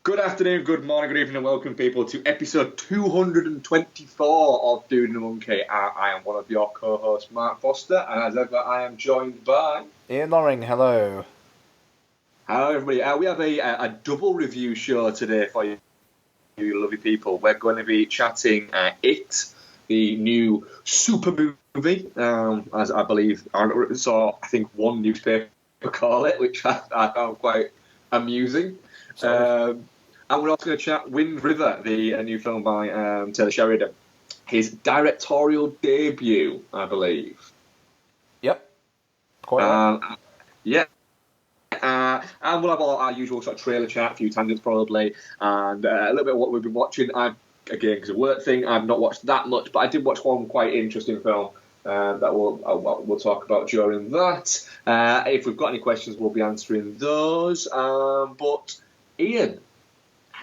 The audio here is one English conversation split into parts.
Good afternoon, good morning, good evening, and welcome, people, to episode 224 of Dude and the Monkey. I am one of your co-hosts, Marc Foster, and as ever, I am joined by... Ian Loring, hello. Hello, everybody. We have a double review show today for you lovely people. We're going to be chatting It, the new super movie, as I believe, I think one newspaper call it, which I found quite amusing. And we're also going to chat Wind River, the new film by Taylor Sheridan. His directorial debut, I believe. Yep. Quite right. Yeah. And we'll have our usual sort of trailer chat, a few tangents probably, and a little bit of what we've been watching. Again, because of a work thing, I've not watched that much, but I did watch one quite interesting film that we'll talk about during that. If we've got any questions, we'll be answering those. But Ian,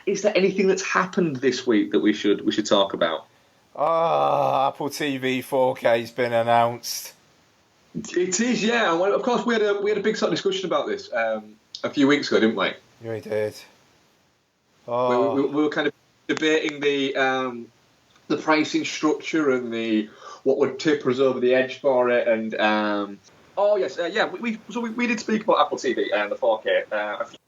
is there anything that's happened this week that we should talk about? Apple TV 4K's been announced. It is, yeah. And of course, we had a big sort of discussion about this a few weeks ago, didn't we? Yeah, we did. We were kind of debating the pricing structure and what would tip us over the edge for it. And we did speak about Apple TV and the 4K a few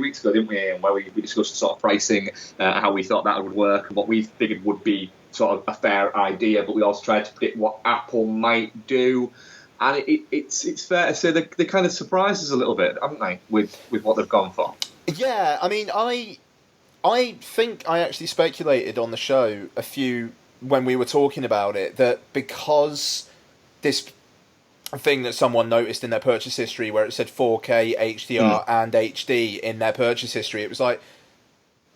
weeks ago, didn't we? And where we discussed the sort of pricing, how we thought that would work, and what we figured would be sort of a fair idea. But we also tried to predict what Apple might do. And it's fair to say they kind of surprised us a little bit, haven't they, with what they've gone for? Yeah, I mean, I think I actually speculated on the show when we were talking about it, that because this thing that someone noticed in their purchase history where it said 4K, HDR and HD in their purchase history, it was like,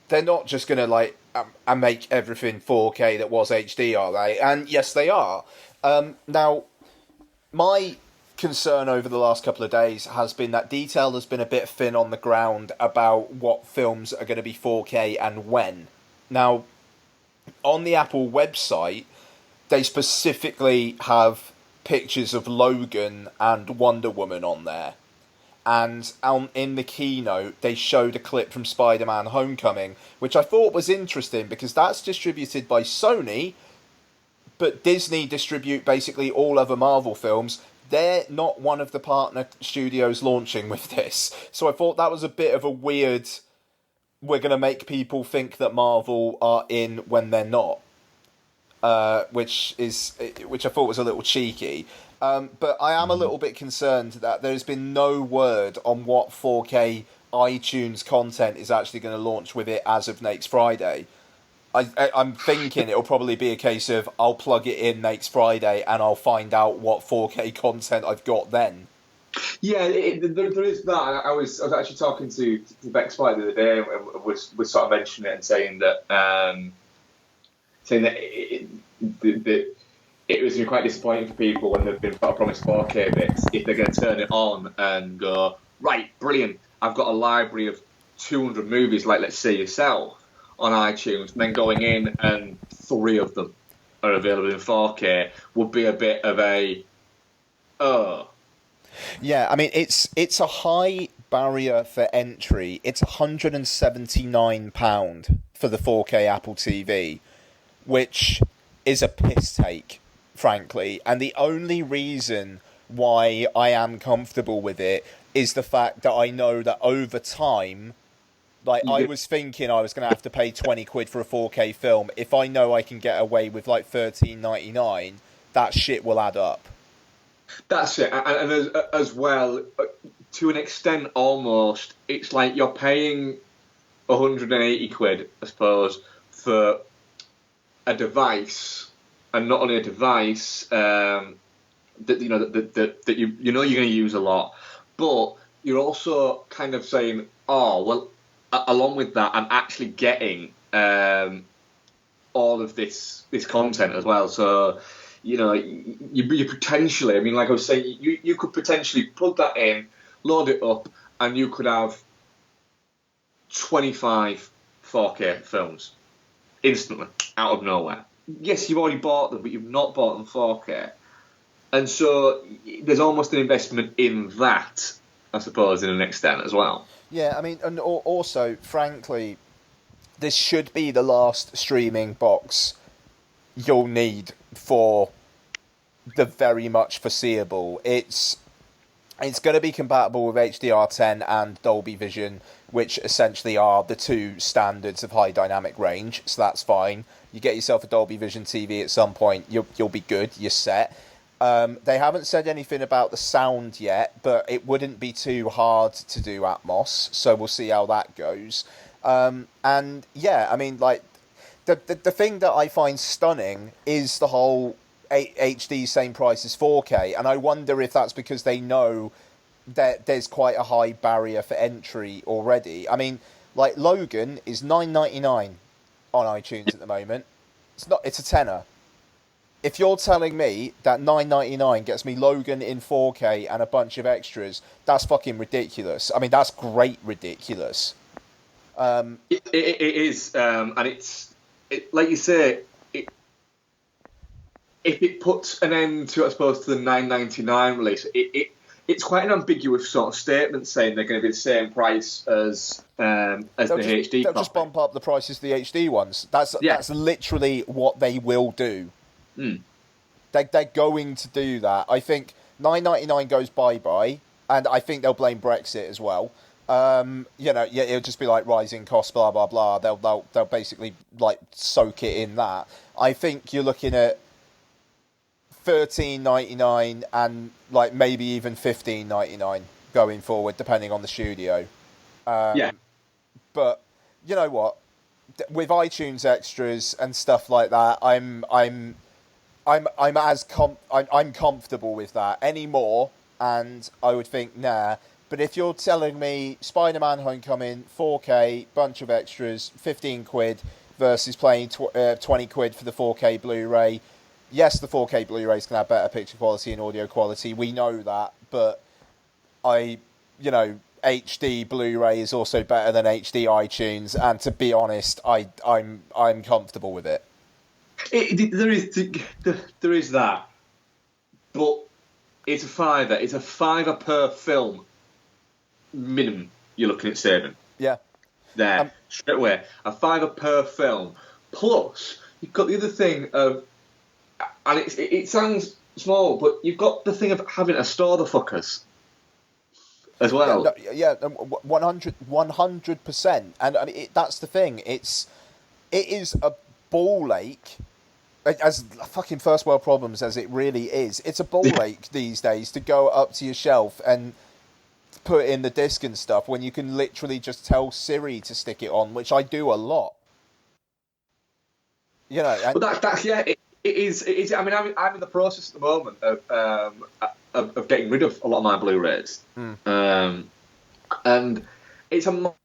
they're not just going to make everything 4K that was HD, are they? And yes, they are. Now, my concern over the last couple of days has been that detail has been a bit thin on the ground about what films are going to be 4K and when. Now, on the Apple website, they specifically have pictures of Logan and Wonder Woman on there. And in the keynote, they showed a clip from Spider-Man Homecoming, which I thought was interesting because that's distributed by Sony, but Disney distribute basically all other Marvel films. They're not one of the partner studios launching with this. So I thought that was a bit of a weird... We're going to make people think that Marvel are in when they're not. Which I thought was a little cheeky. But I am a little bit concerned that there's been no word on what 4K iTunes content is actually going to launch with it as of next Friday. I'm thinking it'll probably be a case of I'll plug it in next Friday and I'll find out what 4K content I've got then. Yeah, there is that. I was actually talking to Becky Foster the other day and was sort of mentioning it and saying that it was quite disappointing for people when they've been promised 4K bits if they're going to turn it on and go, right, brilliant, I've got a library of 200 movies, like let's say yourself, on iTunes, and then going in and 3 of them are available in 4K would be a bit of a Yeah, I mean, it's a high barrier for entry. It's £179 for the 4K Apple TV, which is a piss take, frankly. And the only reason why I am comfortable with it is the fact that I know that over time, I was thinking I was going to have to pay 20 quid for a 4K film. If I know I can get away with $13.99, that shit will add up. That's it. And as well, to an extent almost, it's like you're paying 180 quid, I suppose, for a device, and not only a device that you know that you're going to use a lot, but you're also kind of saying, oh well, along with that, I'm actually getting all of this content as well. So you potentially, I mean, like I was saying, you could potentially plug that in, load it up, and you could have 25 4K films instantly out of nowhere. Yes, you've already bought them, but you've not bought them 4K. And so there's almost an investment in that, I suppose, in an extent as well. Yeah, I mean, and also, frankly, this should be the last streaming box you'll need for the very much foreseeable. It's going to be compatible with HDR10 and Dolby Vision, which essentially are the two standards of high dynamic range, so that's fine. You get yourself a Dolby Vision TV at some point, you'll be good, you're set. They haven't said anything about the sound yet, but it wouldn't be too hard to do Atmos, so we'll see how that goes. And yeah, I mean, like, the thing that I find stunning is the whole HD same price as 4K, and I wonder if that's because they know that there's quite a high barrier for entry already. I mean, like, Logan is $9.99 on iTunes at the moment. It's a tenner. If you're telling me that $9.99 gets me Logan in 4K and a bunch of extras, that's fucking ridiculous. I mean, that's great ridiculous. It is, and it's like you say. If it puts an end to, I suppose, to the $9.99 release, it's quite an ambiguous sort of statement saying they're going to be the same price as the HD. They'll just bump up the prices of the HD ones. That's literally what they will do. Mm. They're going to do that. I think $9.99 goes bye-bye, and I think they'll blame Brexit as well. It'll just be like rising costs, blah blah blah. They'll basically like soak it in that. I think you're looking at $13.99 and like maybe even $15.99 going forward, depending on the studio. But you know what? With iTunes extras and stuff like that, I'm comfortable with that anymore, and I would think nah. But if you're telling me Spider-Man Homecoming 4K, bunch of extras, 15 quid versus paying 20 quid for the 4K Blu-ray. Yes, the 4K Blu-rays can have better picture quality and audio quality. We know that, but HD Blu-ray is also better than HD iTunes, and to be honest, I'm comfortable with it. There is that, but it's a fiver. It's a fiver per film minimum. You're looking at saving. Yeah. There, straight away, a fiver per film. Plus, you've got the other thing of. And it sounds small, but you've got the thing of having to store the fuckers as well. 100%. And I mean, that's the thing. It is a ball ache, as fucking first world problems as it really is. It's a ball ache these days to go up to your shelf and put in the disc and stuff when you can literally just tell Siri to stick it on, which I do a lot. But that's It is. I mean, I'm in the process at the moment of getting rid of a lot of my Blu-rays, and it's I'm not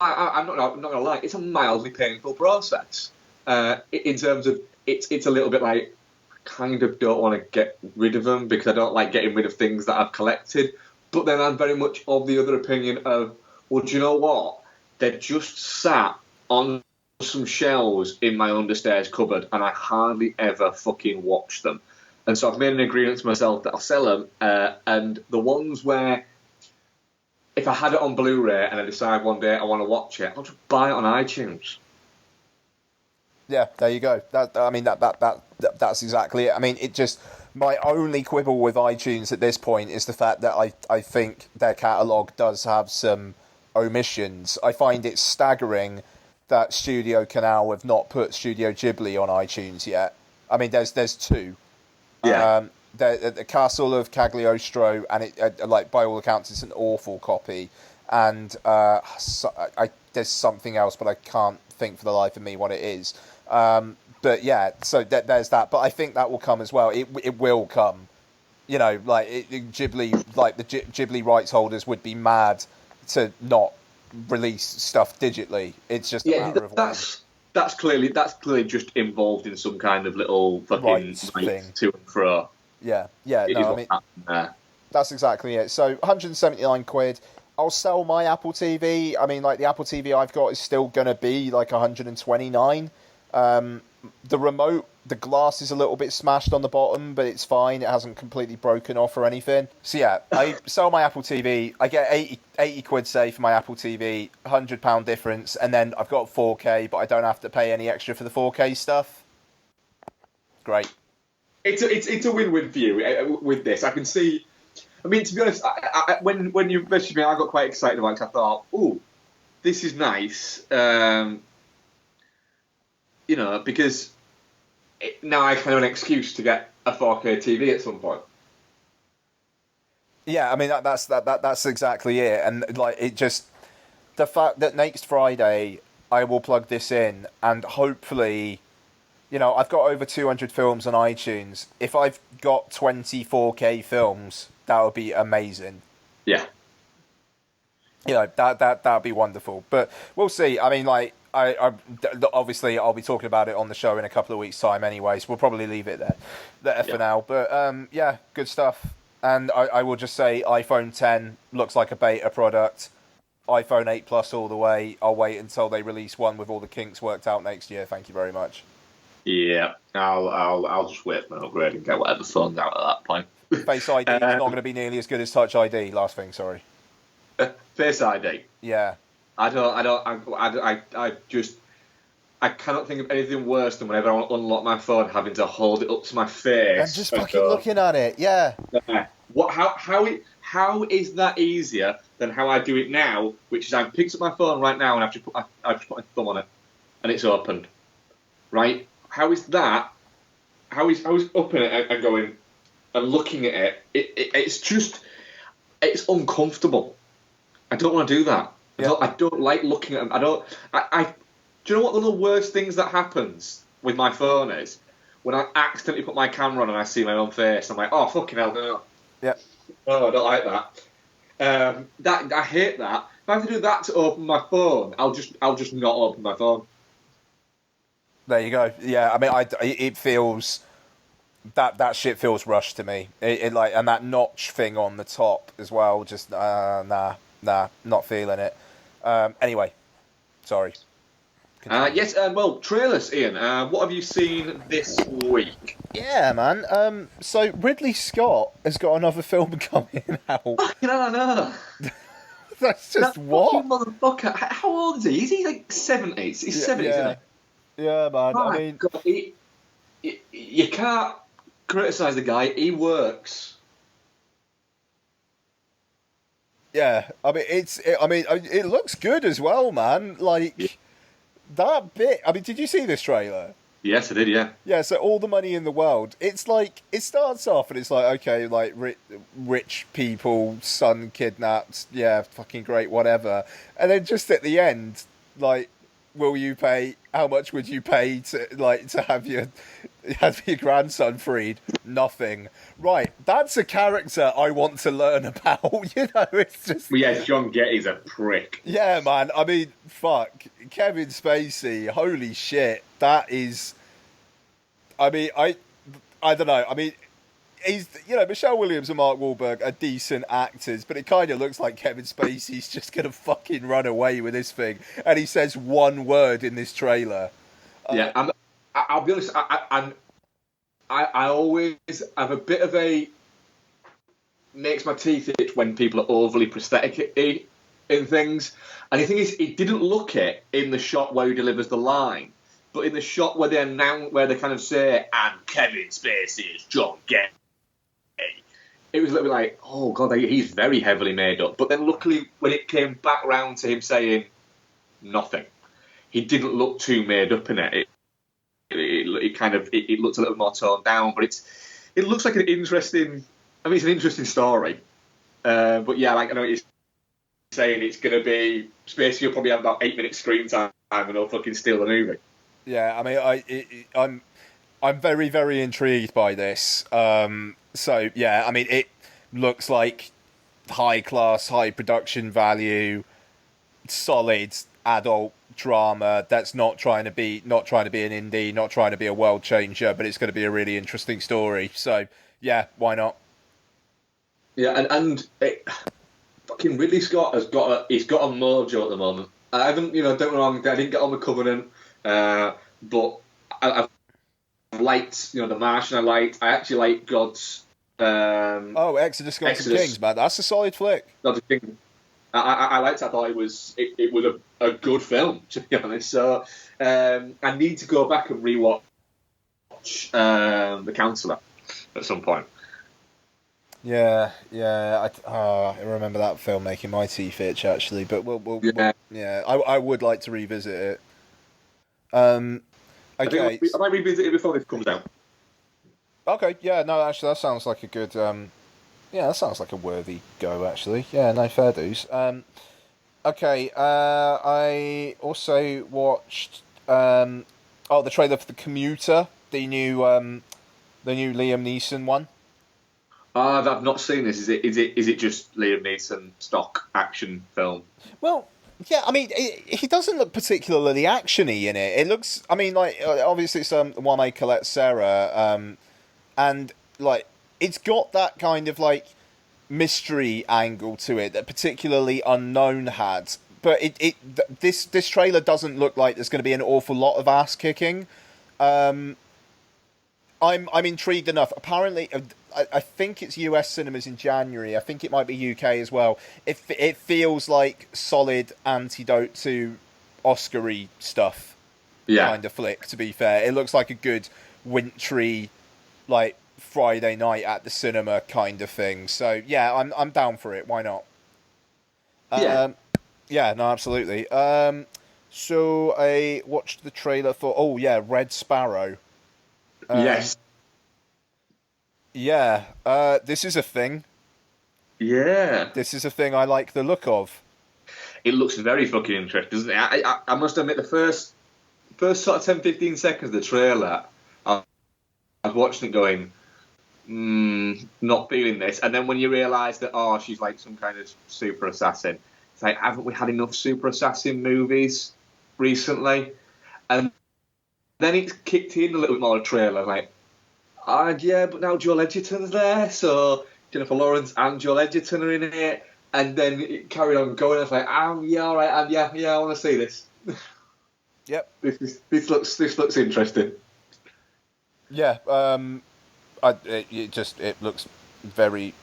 gonna lie, it's a mildly painful process. In terms of it's a little bit like I kind of don't want to get rid of them because I don't like getting rid of things that I've collected. But then I'm very much of the other opinion of, well, do you know what? They're just sat on some shelves in my understairs cupboard, and I hardly ever fucking watch them. And so I've made an agreement to myself that I'll sell them, and the ones where if I had it on Blu-ray and I decide one day I want to watch it, I'll just buy it on iTunes. Yeah, there you go. That's exactly it. I mean, it just, my only quibble with iTunes at this point is the fact that I think their catalogue does have some omissions. I find it staggering that Studio Canal have not put Studio Ghibli on iTunes yet. I mean, there's two. Yeah. The Castle of Cagliostro, and it by all accounts, it's an awful copy. And there's something else, but I can't think for the life of me what it is. But yeah, so there's that. But I think that will come as well. It will come. Ghibli, the Ghibli rights holders would be mad to not release stuff digitally. It's just a matter of that's clearly just involved in some kind of little fucking thing to and fro. Yeah. No, I mean, that's exactly it. So 179 quid. I'll sell my Apple TV. I mean, the Apple TV I've got is still gonna be 129. The remote The glass is a little bit smashed on the bottom, but it's fine. It hasn't completely broken off or anything. So yeah, I sell my Apple TV. I get 80 quid, say, for my Apple TV, £100 difference, and then I've got 4K, but I don't have to pay any extra for the 4K stuff. Great. It's a win-win for you with this. I can see. I mean, to be honest, when you messaged me, I got quite excited about it 'cause I thought, "Oh, this is nice." Because now I kind of an excuse to get a 4K TV at some point. Yeah, I mean that's exactly it, and like it just the fact that next Friday I will plug this in, and hopefully, I've got over 200 films on iTunes. If I've got 20 4K films, that would be amazing. Yeah. That would be wonderful. But we'll see. I mean, like, I obviously I'll be talking about it on the show in a couple of weeks' time anyway, so we'll probably leave it there for now. But yeah, good stuff. And I will just say iPhone 10 looks like a beta product. iPhone 8 Plus all the way. I'll wait until they release one with all the kinks worked out next year. Thank you very much. Yeah, I'll just wait for an upgrade and get whatever phone's out at that point. Face ID is not going to be nearly as good as Touch ID. Last thing, sorry. Face ID. Yeah. I cannot think of anything worse than whenever I want to unlock my phone, having to hold it up to my face and just fucking looking at it. Yeah. How is that easier than how I do it now? Which is I picked up my phone right now and I've just put my thumb on it, and it's opened. Right? How is that? How is opening it and going and looking at it? It's uncomfortable. I don't want to do that. Yeah. I don't like looking at them. Do you know what one of the worst things that happens with my phone is? When I accidentally put my camera on and I see my own face, I'm like, oh, fucking hell, no. Yeah. Oh, I don't like that. I hate that. If I have to do that to open my phone, I'll just not open my phone. There you go. Yeah, I mean, it feels that shit feels rushed to me. It like, and that notch thing on the top as well. Just nah, not feeling it. Anyway, sorry. Yes, well, trailers, Ian. What have you seen this week? Yeah, man. So Ridley Scott has got another film coming out. No. That's just what? Motherfucker. How old is he? Is he like 70s? He's 70s, isn't he? Yeah, man. Oh, I mean, God, you can't criticise the guy. He works. Yeah, I mean, it looks good as well, man. Like that bit. I mean, did you see this trailer? Yes, I did. Yeah. Yeah. So all the money in the world. It's like it starts off and it's like, okay, like rich people, son kidnapped. Yeah, fucking great, whatever. And then just at the end, like, will you pay? How much would you pay to have your grandson freed? Nothing. Right, that's a character I want to learn about. It's just. Well, yeah, John Getty's a prick. Yeah, man. I mean, fuck, Kevin Spacey. Holy shit, that is. I mean, I don't know. I mean, he's Michelle Williams and Mark Wahlberg are decent actors, but it kind of looks like Kevin Spacey's just gonna fucking run away with this thing, and he says one word in this trailer. Yeah, I'll be honest. I always have a bit of a makes my teeth itch when people are overly prosthetic in things. And the thing is, it didn't look it in the shot where he delivers the line, but in the shot where they kind of say, "And Kevin Spacey is John Getty." It was a little bit like, oh god, he's very heavily made up. But then luckily, when it came back round to him saying nothing, he didn't look too made up in it. It looks a little more toned down, but it looks like an interesting. I mean, it's an interesting story. But yeah, like I know you're saying, it's going to be Spacey will probably have about 8 minutes screen time and he'll fucking steal the movie. Yeah, I mean, I'm very, very intrigued by this. So yeah, I mean, it looks like high class, high production value, solid adult drama that's not trying to be an indie, not trying to be a world changer, but it's going to be a really interesting story. So yeah, why not? Yeah, and fucking Ridley Scott he's got a mojo at the moment. I haven't, don't get wrong, I didn't get on the Covenant, but I've liked, The Martian. I actually like God's. Exodus Gods and Kings, man. That's a solid flick. God's King. I liked it. I thought it was a good film, to be honest. So I need to go back and rewatch The Counselor at some point. Yeah. I remember that film making my teeth itch actually, but I would like to revisit it. Okay, I might revisit it before this comes out. Okay, yeah, no, actually, that sounds like a good. That sounds like a worthy go. Actually, yeah, no, fair dues. Okay, I also watched the trailer for The Commuter, the new Liam Neeson one. I've not seen this. Is it just Liam Neeson stock action film? Well, yeah, I mean, he doesn't look particularly actiony in it. It looks, I mean, like obviously it's one I Colette Sarah, and like it's got that kind of like mystery angle to it that particularly Unknown had. But this trailer doesn't look like there's going to be an awful lot of ass kicking. I'm intrigued enough. Apparently, I think it's US cinemas in January. I think it might be UK as well. It feels like solid antidote to Oscar-y stuff. Yeah. Kind of flick. To be fair, it looks like a good wintry, like Friday night at the cinema kind of thing. So yeah, I'm down for it. Why not? Yeah, no, absolutely. So I watched the trailer for Red Sparrow. Yes. Yeah, this is a thing. Yeah. This is a thing I like the look of. It looks very fucking interesting, doesn't it? I must admit, the first sort of 10-15 seconds of the trailer, I was watching it going, not feeling this. And then when you realise that, she's like some kind of super assassin, it's like, haven't we had enough super assassin movies recently? And then it's kicked in a little bit more of the trailer, like, yeah, but now Joel Edgerton's there, so Jennifer Lawrence and Joel Edgerton are in it, and then it carried on going. I was like, yeah, all right, I want to see this. Yep. This looks interesting. Yeah. It looks very.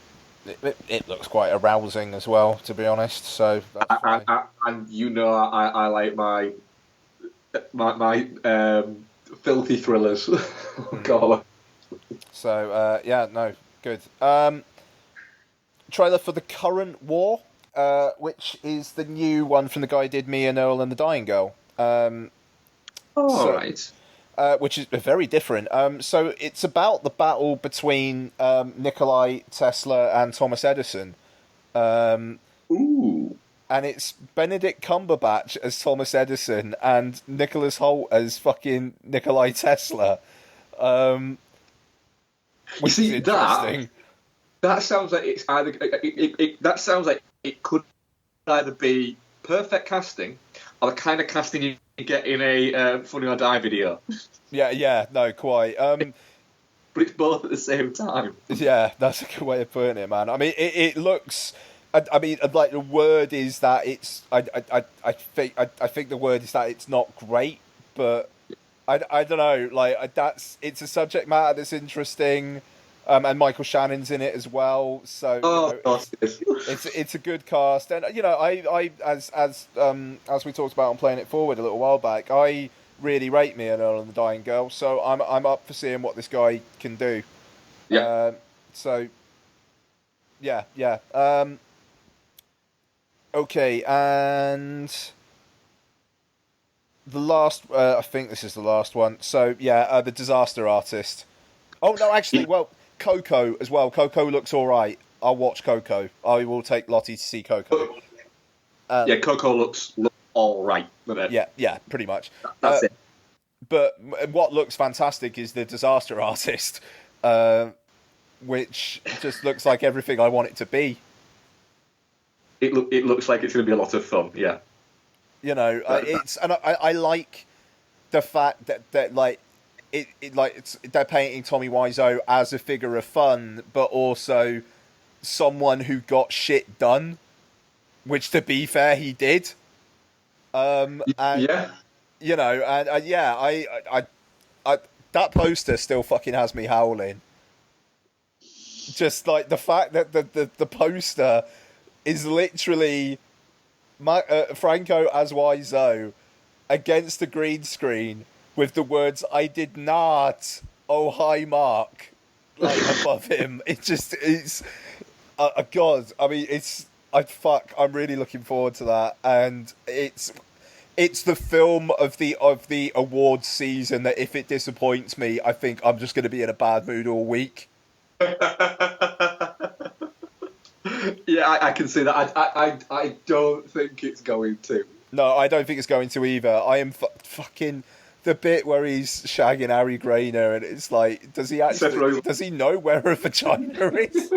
It looks quite arousing as well, to be honest. So that's fine. I like my filthy thrillers. Call So good. Trailer for The Current War, which is the new one from the guy who did Me and Earl and the Dying Girl. Right. Which is very different. So it's about the battle between Nikolai Tesla and Thomas Edison. Ooh. And it's Benedict Cumberbatch as Thomas Edison and Nicholas Hoult as fucking Nikolai Tesla. You see, that sounds like it's either. That sounds like it could either be perfect casting or the kind of casting you get in a Funny or Die video. Yeah, no, quite. But it's both at the same time. Yeah, that's a good way of putting it, man. I mean, it looks. I mean, like the word is that it's. I think the word is that it's not great, but I don't know. Like it's a subject matter that's interesting, and Michael Shannon's in it as well. So it's a good cast, and I as we talked about on Playing It Forward a little while back, I really rate Me and Earl and the Dying Girl, so I'm up for seeing what this guy can do. Yeah. Yeah. Okay, and the last, I think this is the last one. So yeah, The Disaster Artist. Oh no, actually, well, Coco as well. Coco looks all right. I'll watch Coco. I will take Lottie to see Coco. Coco looks all right. Doesn't it? Yeah, pretty much. That's it. But what looks fantastic is The Disaster Artist, which just looks like everything I want it to be. It looks like it's going to be a lot of fun. Yeah. I like the fact that like they're painting Tommy Wiseau as a figure of fun, but also someone who got shit done, which to be fair he did. that poster still fucking has me howling. Just like the fact that the poster is literally Franco as Wiseau against the green screen with the words "I did not." Oh hi Mark, like above him. It's God. I mean, I'm really looking forward to that, and it's the film of the awards season that if it disappoints me, I think I'm just going to be in a bad mood all week. Yeah, I can see that. I don't think it's going to. No, I don't think it's going to either. I am fucking the bit where he's shagging Harry Grainer, and it's like, does he know where a vagina is?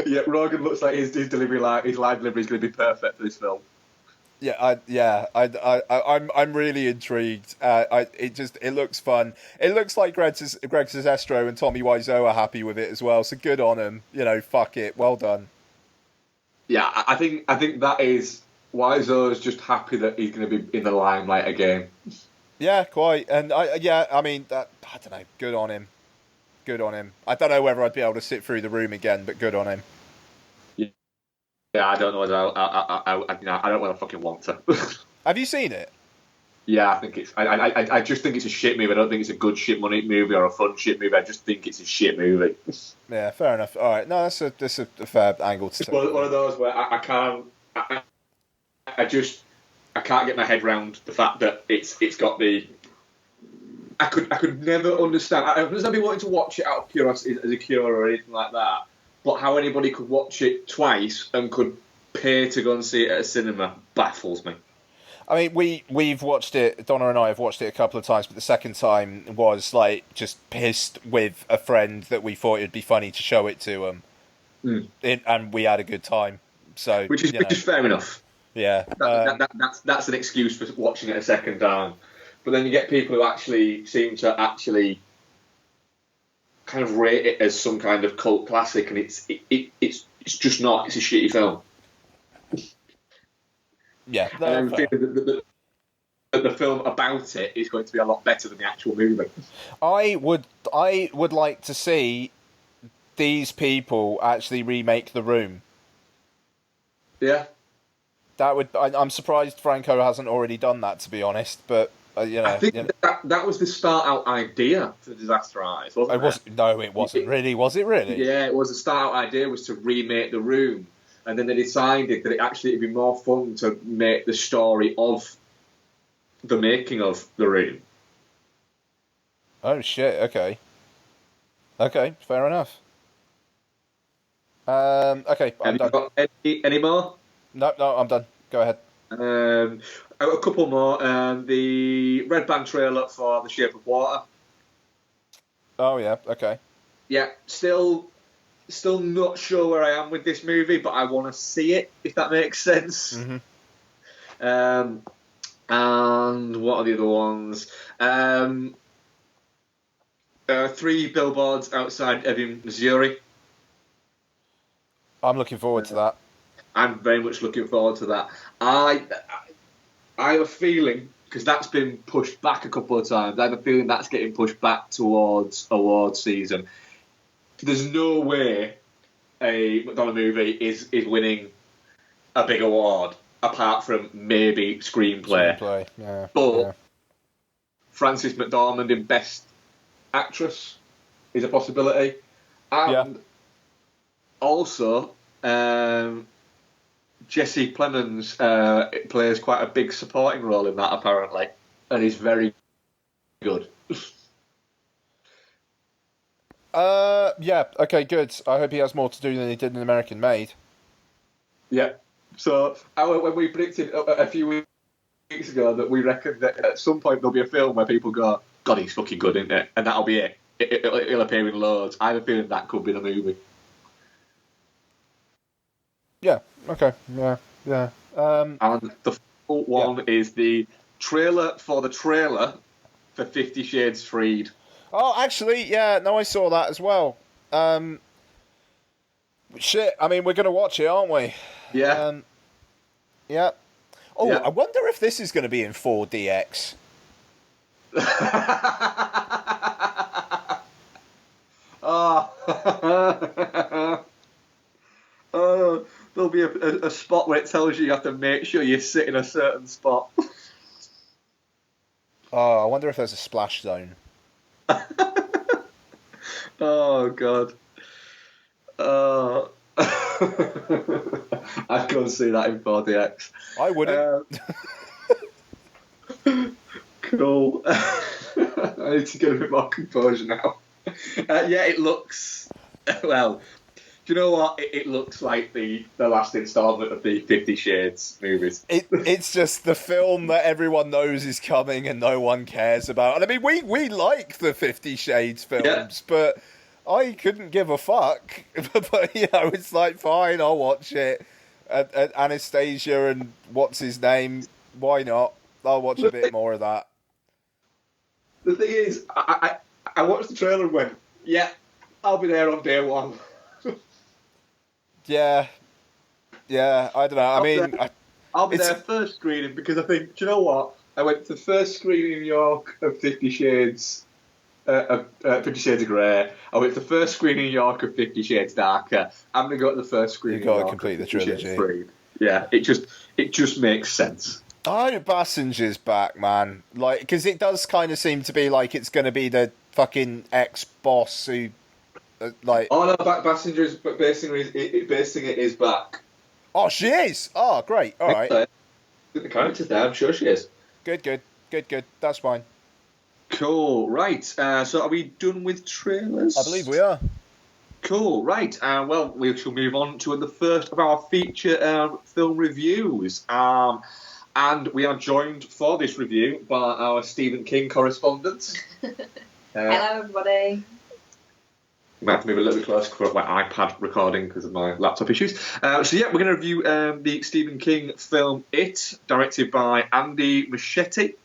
Yeah, Rogan looks like his delivery his line delivery is going to be perfect for this film. I'm really intrigued. It looks fun. It looks like Greg Sestero and Tommy Wiseau are happy with it as well. So good on him. Fuck it. Well done. Yeah, I think that is Wiseau's just happy that he's going to be in the limelight again. Yeah, quite. And I don't know. Good on him. Good on him. I don't know whether I'd be able to sit through the room again, but good on him. Yeah, I don't know whether I don't want to fucking want to. Have you seen it? Yeah, I think it's. I just think it's a shit movie. I don't think it's a good shit money movie or a fun shit movie. I just think it's a shit movie. Yeah, fair enough. All right, no, that's a fair angle to take. It's one of those where I can't. I can't get my head around the fact that it's got the. I could never understand. I've never been wanting to watch it out of curiosity as a cure or anything like that. But how anybody could watch it twice and could pay to go and see it at a cinema baffles me. I mean, we've watched it. Donna and I have watched it a couple of times, but the second time was like just pissed with a friend that we thought it'd be funny to show it to him, and we had a good time. So which is fair enough. Yeah, that's an excuse for watching it a second time. But then you get people who actually seem to actually kind of rate it as some kind of cult classic, and it's just not. It's a shitty film. Yeah, and the film about it is going to be a lot better than the actual movie. I would like to see these people actually remake The Room. Yeah, that would. I'm surprised Franco hasn't already done that, to be honest. But I think that was the start-out idea for Disaster Eyes, wasn't it? No, it wasn't really. Was it really? Yeah, it was. The start-out idea was to remake The Room, and then they decided that it'd be more fun to make the story of the making of The Room. Oh shit! Okay, fair enough. Okay, I'm done. Got any more? No, I'm done. Go ahead. A couple more. The Red Band trailer for The Shape of Water. Oh yeah, okay. Yeah, still not sure where I am with this movie, but I want to see it, if that makes sense. Mm-hmm. And what are the other ones? 3 Billboards Outside Ebbing, Missouri. I'm looking forward to that. I'm very much looking forward to that. I have a feeling, because that's been pushed back a couple of times, I have a feeling that's getting pushed back towards awards season. There's no way a McDonagh movie is winning a big award, apart from maybe screenplay. Yeah. But Frances McDormand in Best Actress is a possibility. And also, Jesse Plemons plays quite a big supporting role in that, apparently, and he's very good. Yeah, okay, good. I hope he has more to do than he did in American Made. Yeah. So, when we predicted a few weeks ago that we reckon that at some point there'll be a film where people go, God, he's fucking good, isn't it? And that'll be it. It'll appear in loads. I have a feeling that could be the movie. Yeah, okay, yeah. And the full one is the trailer for 50 Shades Freed. Oh, actually, yeah, no, I saw that as well. Shit, I mean, we're going to watch it, aren't we? Yeah. Yeah. Oh, yeah. I wonder if this is going to be in 4DX. Oh. Oh, there'll be a spot where it tells you have to make sure you sit in a certain spot. Oh, I wonder if there's a splash zone. Oh, God. Oh. I'd go and see that in 4DX. I wouldn't. Cool. I need to get a bit more composure now. Yeah, it looks... Well, do you know what? It looks like the last instalment of the 50 Shades movies. It's just the film that everyone knows is coming and no one cares about. And I mean, we like the 50 Shades films, but I couldn't give a fuck. But, you know, it's like, fine, I'll watch it. Anastasia and what's his name, why not? I'll watch a bit more of that. The thing is, I watched the trailer and went, yeah, I'll be there on day one. Yeah, I don't know. I'll be there first screening because I think, do you know what? I went to the first screening in New York of 50 Shades of Grey. I went to the first screening in New York of 50 Shades Darker. I'm going to go to the first screening in New York. You've got to complete the trilogy. Yeah, it just makes sense. I hope Bassinger's back, man. Like, because it does kind of seem to be like it's going to be the fucking ex-boss who... like, oh no, Bassinger's basing it is back. Oh, she is. Oh, great. All right. The character's there. I'm sure she is. Good. That's fine. Cool. Right. So are we done with trailers? I believe we are. Cool. Right. Well, we shall move on to the first of our feature film reviews. And we are joined for this review by our Stephen King correspondent. Hello, everybody. You might have to move a little bit closer for my iPad recording because of my laptop issues. So yeah, we're going to review the Stephen King film It, directed by Andy Muschietti,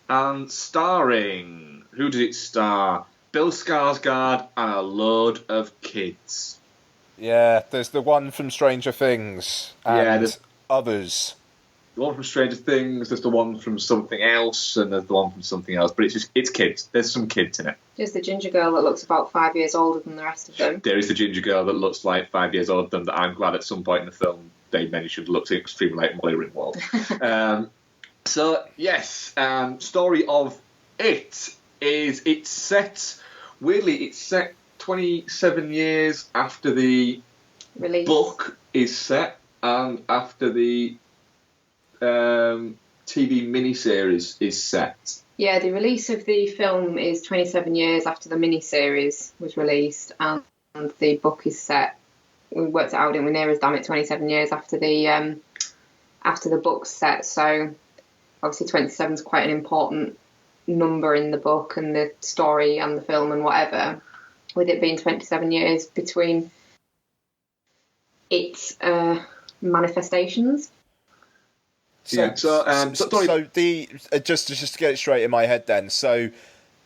and starring... Who does it star? Bill Skarsgård and a load of kids. Yeah, there's the one from Stranger Things and others. The one from Stranger Things, there's the one from something else, and there's the one from something else. But it's kids. There's some kids in it. There's the ginger girl that looks about 5 years older than the rest of them. There is the ginger girl that looks like 5 years older than that. I'm glad at some point in the film they mentioned looks extremely like Molly Ringwald. So, yes, story of It is, it's set 27 years after the Release. Book is set and after the TV miniseries is set. Yeah, the release of the film is 27 years after the miniseries was released, and the book is set. We worked it out, didn't we? Near as damn it, 27 years after the book's set. So obviously 27 is quite an important number in the book and the story and the film and whatever. With it being 27 years between its manifestations. So the just to get it straight in my head, then. So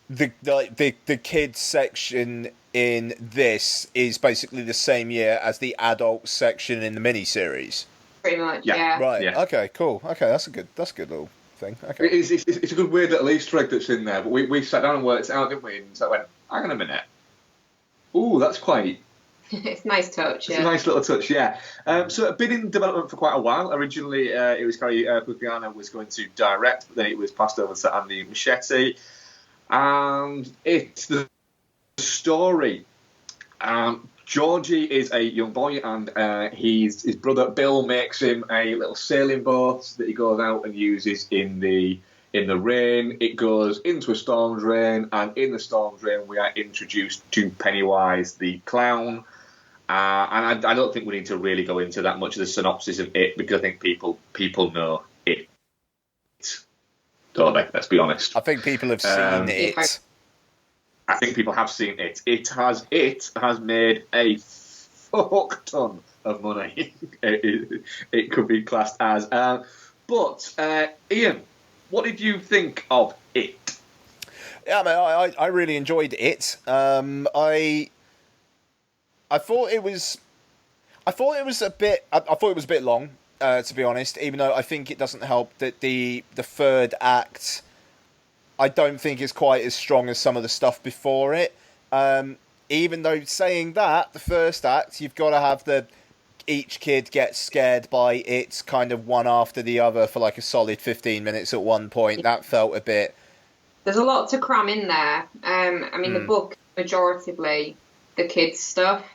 the kids section in this is basically the same year as the adult section in the miniseries. Pretty much, yeah. Right. Yeah. Okay. Cool. Okay, that's a good little thing. Okay. It's a good weird little Easter egg that's in there. But we sat down and worked it out, didn't we? And so I went, hang on a minute. Ooh, that's quite. It's a nice touch, It's a nice little touch, yeah. So it's been in development for quite a while. Originally, it was Gary Pugliano was going to direct, but then it was passed over to Andy Muschietti. And it's the story. Georgie is a young boy, and his brother Bill makes him a little sailing boat that he goes out and uses in the rain. It goes into a storm drain, and in the storm drain, we are introduced to Pennywise the clown. And I don't think we need to really go into that much of the synopsis of it because I think people know it. Don't they? Let's be honest. I think people have seen it. I think people have seen it. It has made a fuck ton of money. It could be classed as. But Ian, what did you think of it? Yeah, I really enjoyed it. I thought it was a bit long, to be honest. Even though I think it doesn't help that the third act I don't think it's quite as strong as some of the stuff before it. Even though saying that, the first act, you've got to have each kid gets scared by it kind of one after the other for like a solid 15 minutes at one point. That felt a bit... There's a lot to cram in there. I mean, the book, majoritively, the kids' stuff.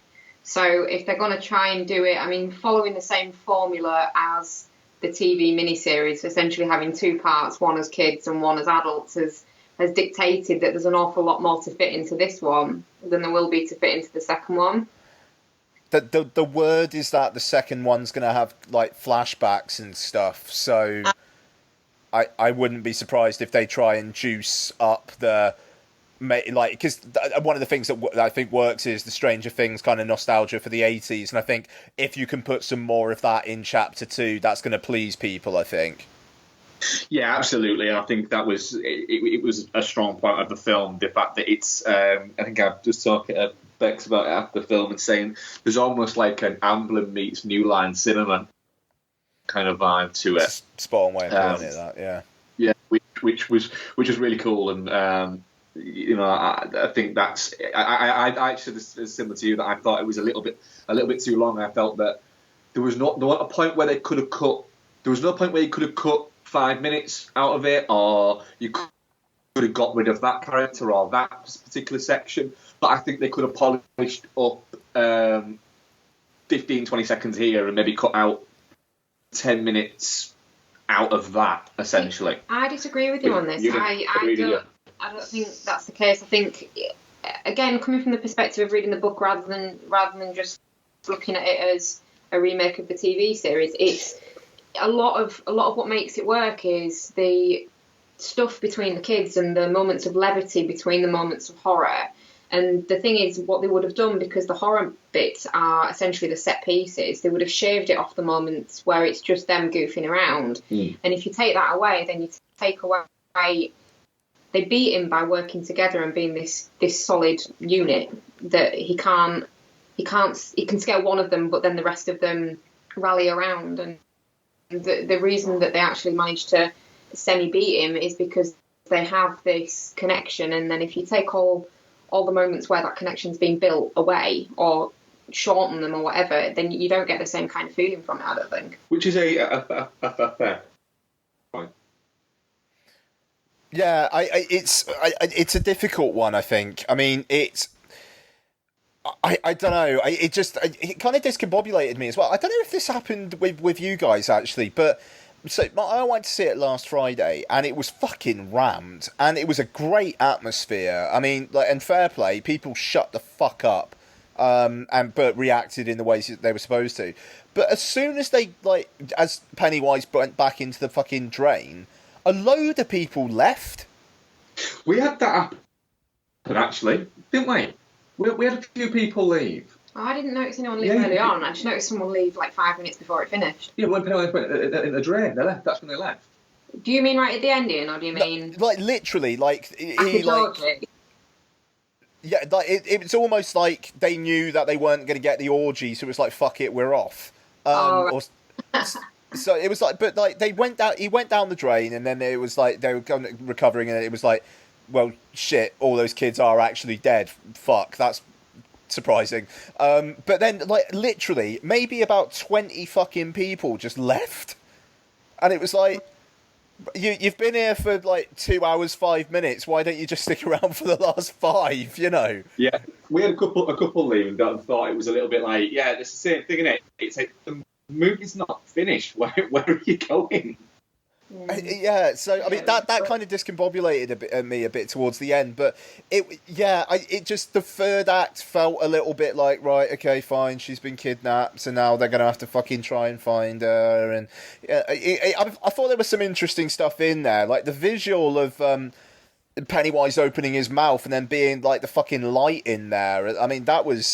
So if they're going to try and do it, I mean, following the same formula as the TV miniseries, essentially having two parts, one as kids and one as adults, has dictated that there's an awful lot more to fit into this one than there will be to fit into the second one. The word is that the second one's going to have, like, flashbacks and stuff, so I wouldn't be surprised if they try and juice up because one of the things that I think works is the Stranger Things kind of nostalgia for the 80s, and I think if you can put some more of that in Chapter 2, that's going to please people, I think. Yeah, absolutely. And I think that was it was a strong point of the film, the fact that it's I think I just talked to Bex about it after the film and saying there's almost like an Amblin meets New Line Cinema kind of vibe to it. Spot on way of putting it, that, yeah. Yeah, which was really cool, and I think that's I actually similar to you, that I thought it was a little bit too long. I felt that there was not a point where they could have cut. There was no point where you could have cut 5 minutes out of it, or you could have got rid of that character or that particular section. But I think they could have polished up 15-20 seconds here and maybe cut out 10 minutes out of that, essentially. I disagree with you on this. I don't think that's the case. I think, again, coming from the perspective of reading the book rather than just looking at it as a remake of the TV series, it's a lot of what makes it work is the stuff between the kids and the moments of levity between the moments of horror. And the thing is, what they would have done, because the horror bits are essentially the set pieces, they would have shaved it off the moments where it's just them goofing around. And if you take that away, then you take away... They beat him by working together and being this solid unit that he can scare one of them, but then the rest of them rally around. And the reason that they actually managed to semi-beat him is because they have this connection. And then if you take all the moments where that connection's been built away or shorten them or whatever, then you don't get the same kind of feeling from it, I don't think. Which is a fair point. Yeah, it's a difficult one, I think. I mean, I don't know. It kind of discombobulated me as well. I don't know if this happened with you guys, actually, but... So I went to see it last Friday, and it was fucking rammed, and it was a great atmosphere. I mean, and fair play, people shut the fuck up, but reacted in the ways that they were supposed to. But as soon as as Pennywise went back into the fucking drain, a load of people left. We had that happen, actually, didn't we? We had a few people leave. Oh, I didn't notice anyone leave early on. I just noticed someone leave like 5 minutes before it finished. Yeah, when Pennywise went in the drain, they left. That's when they left. Do you mean right at the end, Ian, or do you mean... Literally, yeah, it's almost like they knew that they weren't going to get the orgy, so it was like, fuck it, we're off. Right. So it was like, but like he went down the drain, and then it was like they were recovering, and it was like, well, shit, all those kids are actually dead. Fuck, that's surprising. But then, like, literally, maybe about 20 fucking people just left, and it was like, you've been here for like 2 hours 5 minutes. Why don't you just stick around for the last 5? You know? Yeah, we had a couple leaving that thought it was a little bit like, yeah, it's the same thing, isn't it? It's like the movie's not finished. Where are you going? Yeah, so I mean that kind of discombobulated me a bit towards the end, but it just, the third act felt a little bit like, right, okay, fine, she's been kidnapped, so now they're gonna have to fucking try and find her, and I thought there was some interesting stuff in there, like the visual of Pennywise opening his mouth and then being like the fucking light in there. I mean that was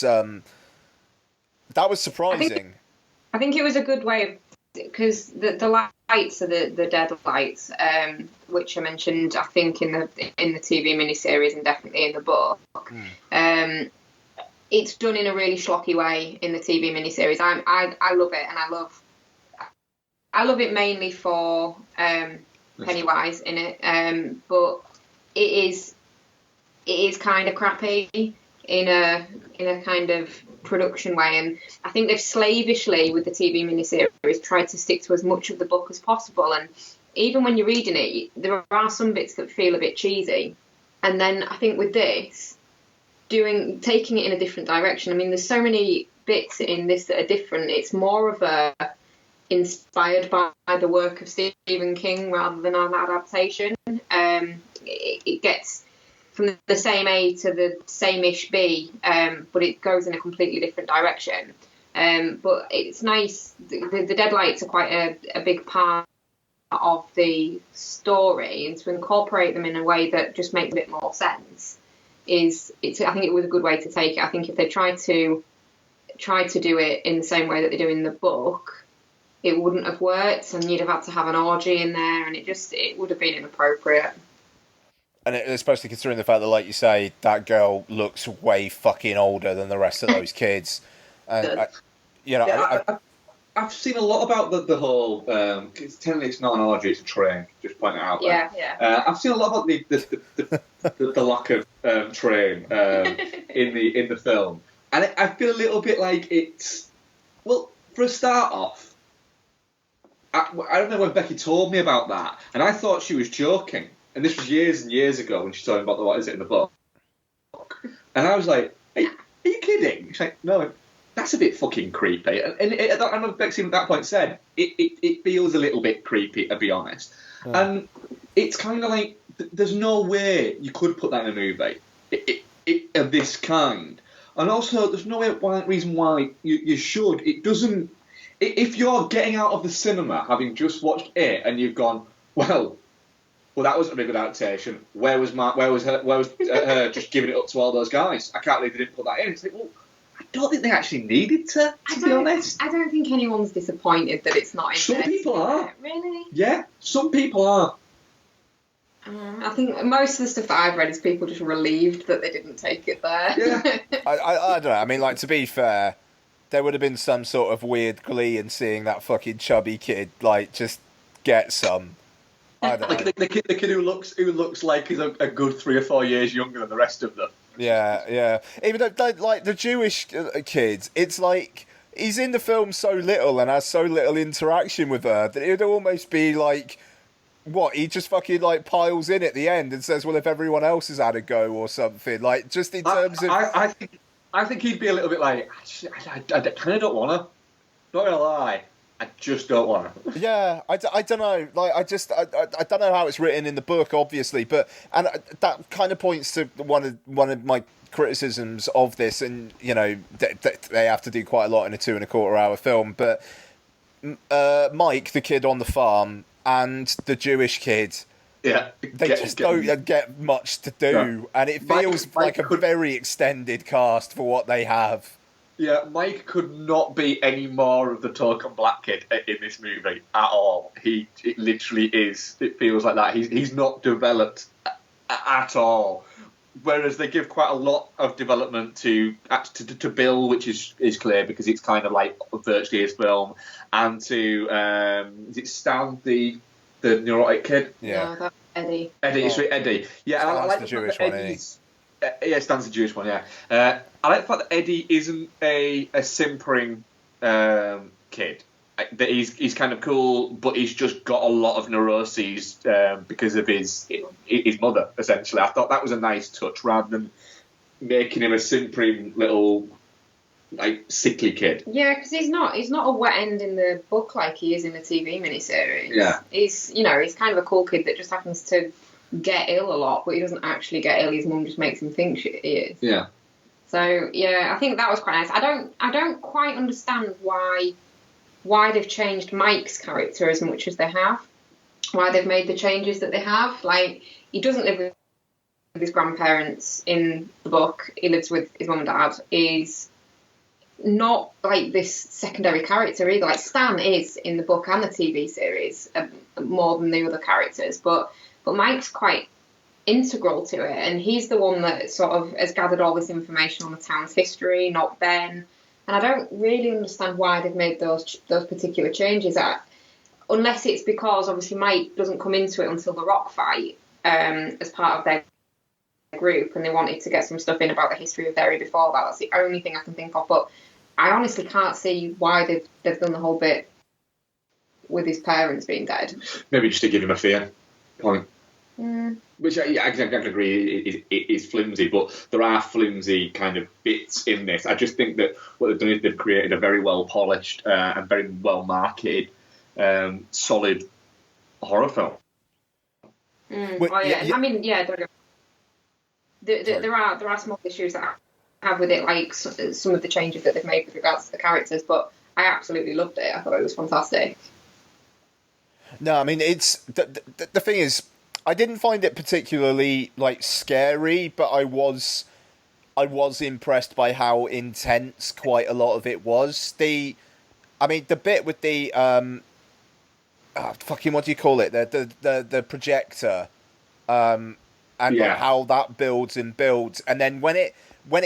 surprising. I think it was a good way of, because the lights are the dead lights, which I mentioned, I think, in the TV miniseries and definitely in the book. It's done in a really schlocky way in the TV miniseries. I love it, and I love it mainly for Pennywise in it. But it is kind of crappy in a kind of production way, and I think they've slavishly with the TV miniseries tried to stick to as much of the book as possible. And even when you're reading it, there are some bits that feel a bit cheesy. And then I think with this, taking it in a different direction. I mean, there's so many bits in this that are different. It's more of a inspired by the work of Stephen King rather than an adaptation. It gets from the same A to the same-ish B, but it goes in a completely different direction. But it's nice. The Deadlights are quite a big part of the story, and to incorporate them in a way that just makes a bit more sense I think it was a good way to take it. I think if they tried to do it in the same way that they do in the book, it wouldn't have worked, and you'd have had to have an orgy in there, and it would have been inappropriate. And especially considering the fact that, like you say, that girl looks way fucking older than the rest of those kids. And I've seen a lot about the whole. Technically, it's not an orgy; it's a train. Just pointing it out. Yeah. I've seen a lot about the lack of train in the film, and I feel a little bit like it's. Well, for a start off, I don't know when Becky told me about that, and I thought she was joking. And this was years and years ago when she told me about what is it in the book, and I was like, "Are you kidding?" She's like, "No." That's a bit fucking creepy. And I know Becky at that point said, it feels a little bit creepy, to be honest. Yeah. And it's kind of like, there's no way you could put that in a movie of this kind. And also, there's no reason why you should. It doesn't... If you're getting out of the cinema, having just watched it, and you've gone, well, that wasn't a good adaptation. Where was her just giving it up to all those guys? I can't believe they didn't put that in. It's like, well... I don't think they actually needed to be honest. I don't think anyone's disappointed that it's not in there. Some people are. Really? Yeah, some people are. I think most of the stuff that I've read is people just relieved that they didn't take it there. Yeah. I don't know. I mean, like, to be fair, there would have been some sort of weird glee in seeing that fucking chubby kid, like, just get some. I don't know. The kid who looks like he's a good 3 or 4 years younger than the rest of them. Yeah. Even though, like, the Jewish kids, it's like he's in the film so little and has so little interaction with her that it would almost be like, what, he just fucking, like, piles in at the end and says, well, if everyone else has had a go or something, like, just in terms of... I think he'd be a little bit like, I kind of don't want to. Not going to lie. I just don't want to. Yeah, I don't know. Like, I don't know how it's written in the book, obviously, but that kind of points to one of my criticisms of this, and you know they have to do quite a lot in a 2.25 hour film. But Mike, the kid on the farm, and the Jewish kid, they don't get much to do, no. And it feels like a very extended cast for what they have. Yeah, Mike could not be any more of the token black kid in this movie at all. It literally is. It feels like that. He's not developed at all. Whereas they give quite a lot of development to Bill, which is clear because it's kind of like virtually his film, and to is it Stan, the neurotic kid? Yeah, no, that's Eddie. Eddie. Yeah, I like the Jewish one. Yeah, Stan's the Jewish one. Yeah. I like the fact that Eddie isn't a simpering kid. That he's kind of cool, but he's just got a lot of neuroses because of his mother. Essentially, I thought that was a nice touch rather than making him a simpering little like sickly kid. Yeah, because he's not a wet end in the book like he is in the TV miniseries. Yeah, he's kind of a cool kid that just happens to get ill a lot, but he doesn't actually get ill. His mum just makes him think he is. Yeah. So yeah, I think that was quite nice. I don't quite understand why they've changed Mike's character as much as they have. Why they've made the changes that they have. Like, he doesn't live with his grandparents in the book. He lives with his mum and dad. He's not like this secondary character either. Like, Stan is in the book and the TV series more than the other characters, but Mike's quite integral to it, and he's the one that sort of has gathered all this information on the town's history, not Ben. And I don't really understand why they've made those particular changes, unless it's because obviously Mike doesn't come into it until the rock fight, as part of their group, and they wanted to get some stuff in about the history of Derry before that. That's the only thing I can think of. But I honestly can't see why they've done the whole bit with his parents being dead. Maybe just to give him a fear point. Mm. Which I can agree is flimsy, but there are flimsy kind of bits in this. I just think that what they've done is they've created a very well polished and very well marketed, solid horror film. Mm. I mean, don't get there are small issues that I have with it, like some of the changes that they've made with regards to the characters, but I absolutely loved it. I thought it was fantastic. No, I mean, it's the thing is, I didn't find it particularly like scary, but I was impressed by how intense quite a lot of it was. The bit with the what do you call it? The projector, and like how that builds and builds, and then when it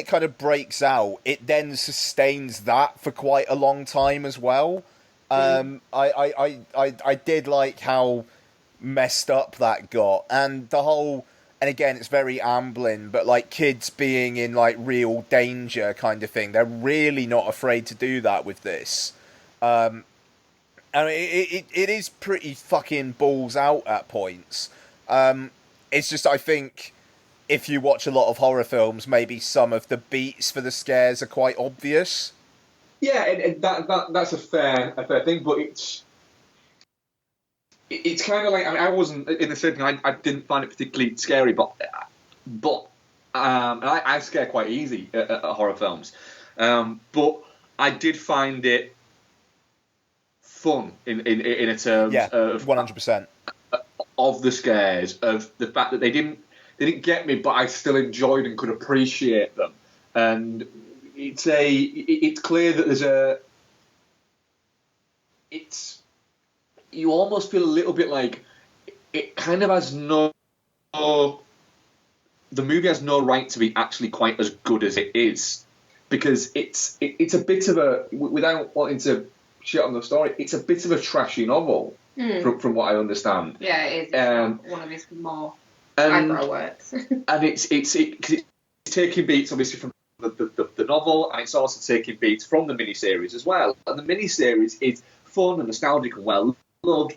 kind of breaks out, it then sustains that for quite a long time as well. I did like how messed up that got, and the whole, and again, it's very Amblin, but like kids being in like real danger kind of thing. They're really not afraid to do that with this. And it is pretty fucking balls out at points. It's just, I think if you watch a lot of horror films, maybe some of the beats for the scares are quite obvious. Yeah, and that's a fair thing, but it's kind of like, I mean, I wasn't in the same thing. I didn't find it particularly scary, but I scare quite easy at horror films. But I did find it fun in a terms of 100% of the scares, of the fact that they didn't get me, but I still enjoyed and could appreciate them. And it's clear that you almost feel a little bit like it kind of has the movie has no right to be actually quite as good as it is, because it's a bit of a, without wanting to shit on the story, it's a bit of a trashy novel from what I understand. Yeah, it is one of his more eyebrow works. And it's taking beats obviously from the novel, and it's also taking beats from the miniseries as well. And the miniseries is fun and nostalgic and well loved,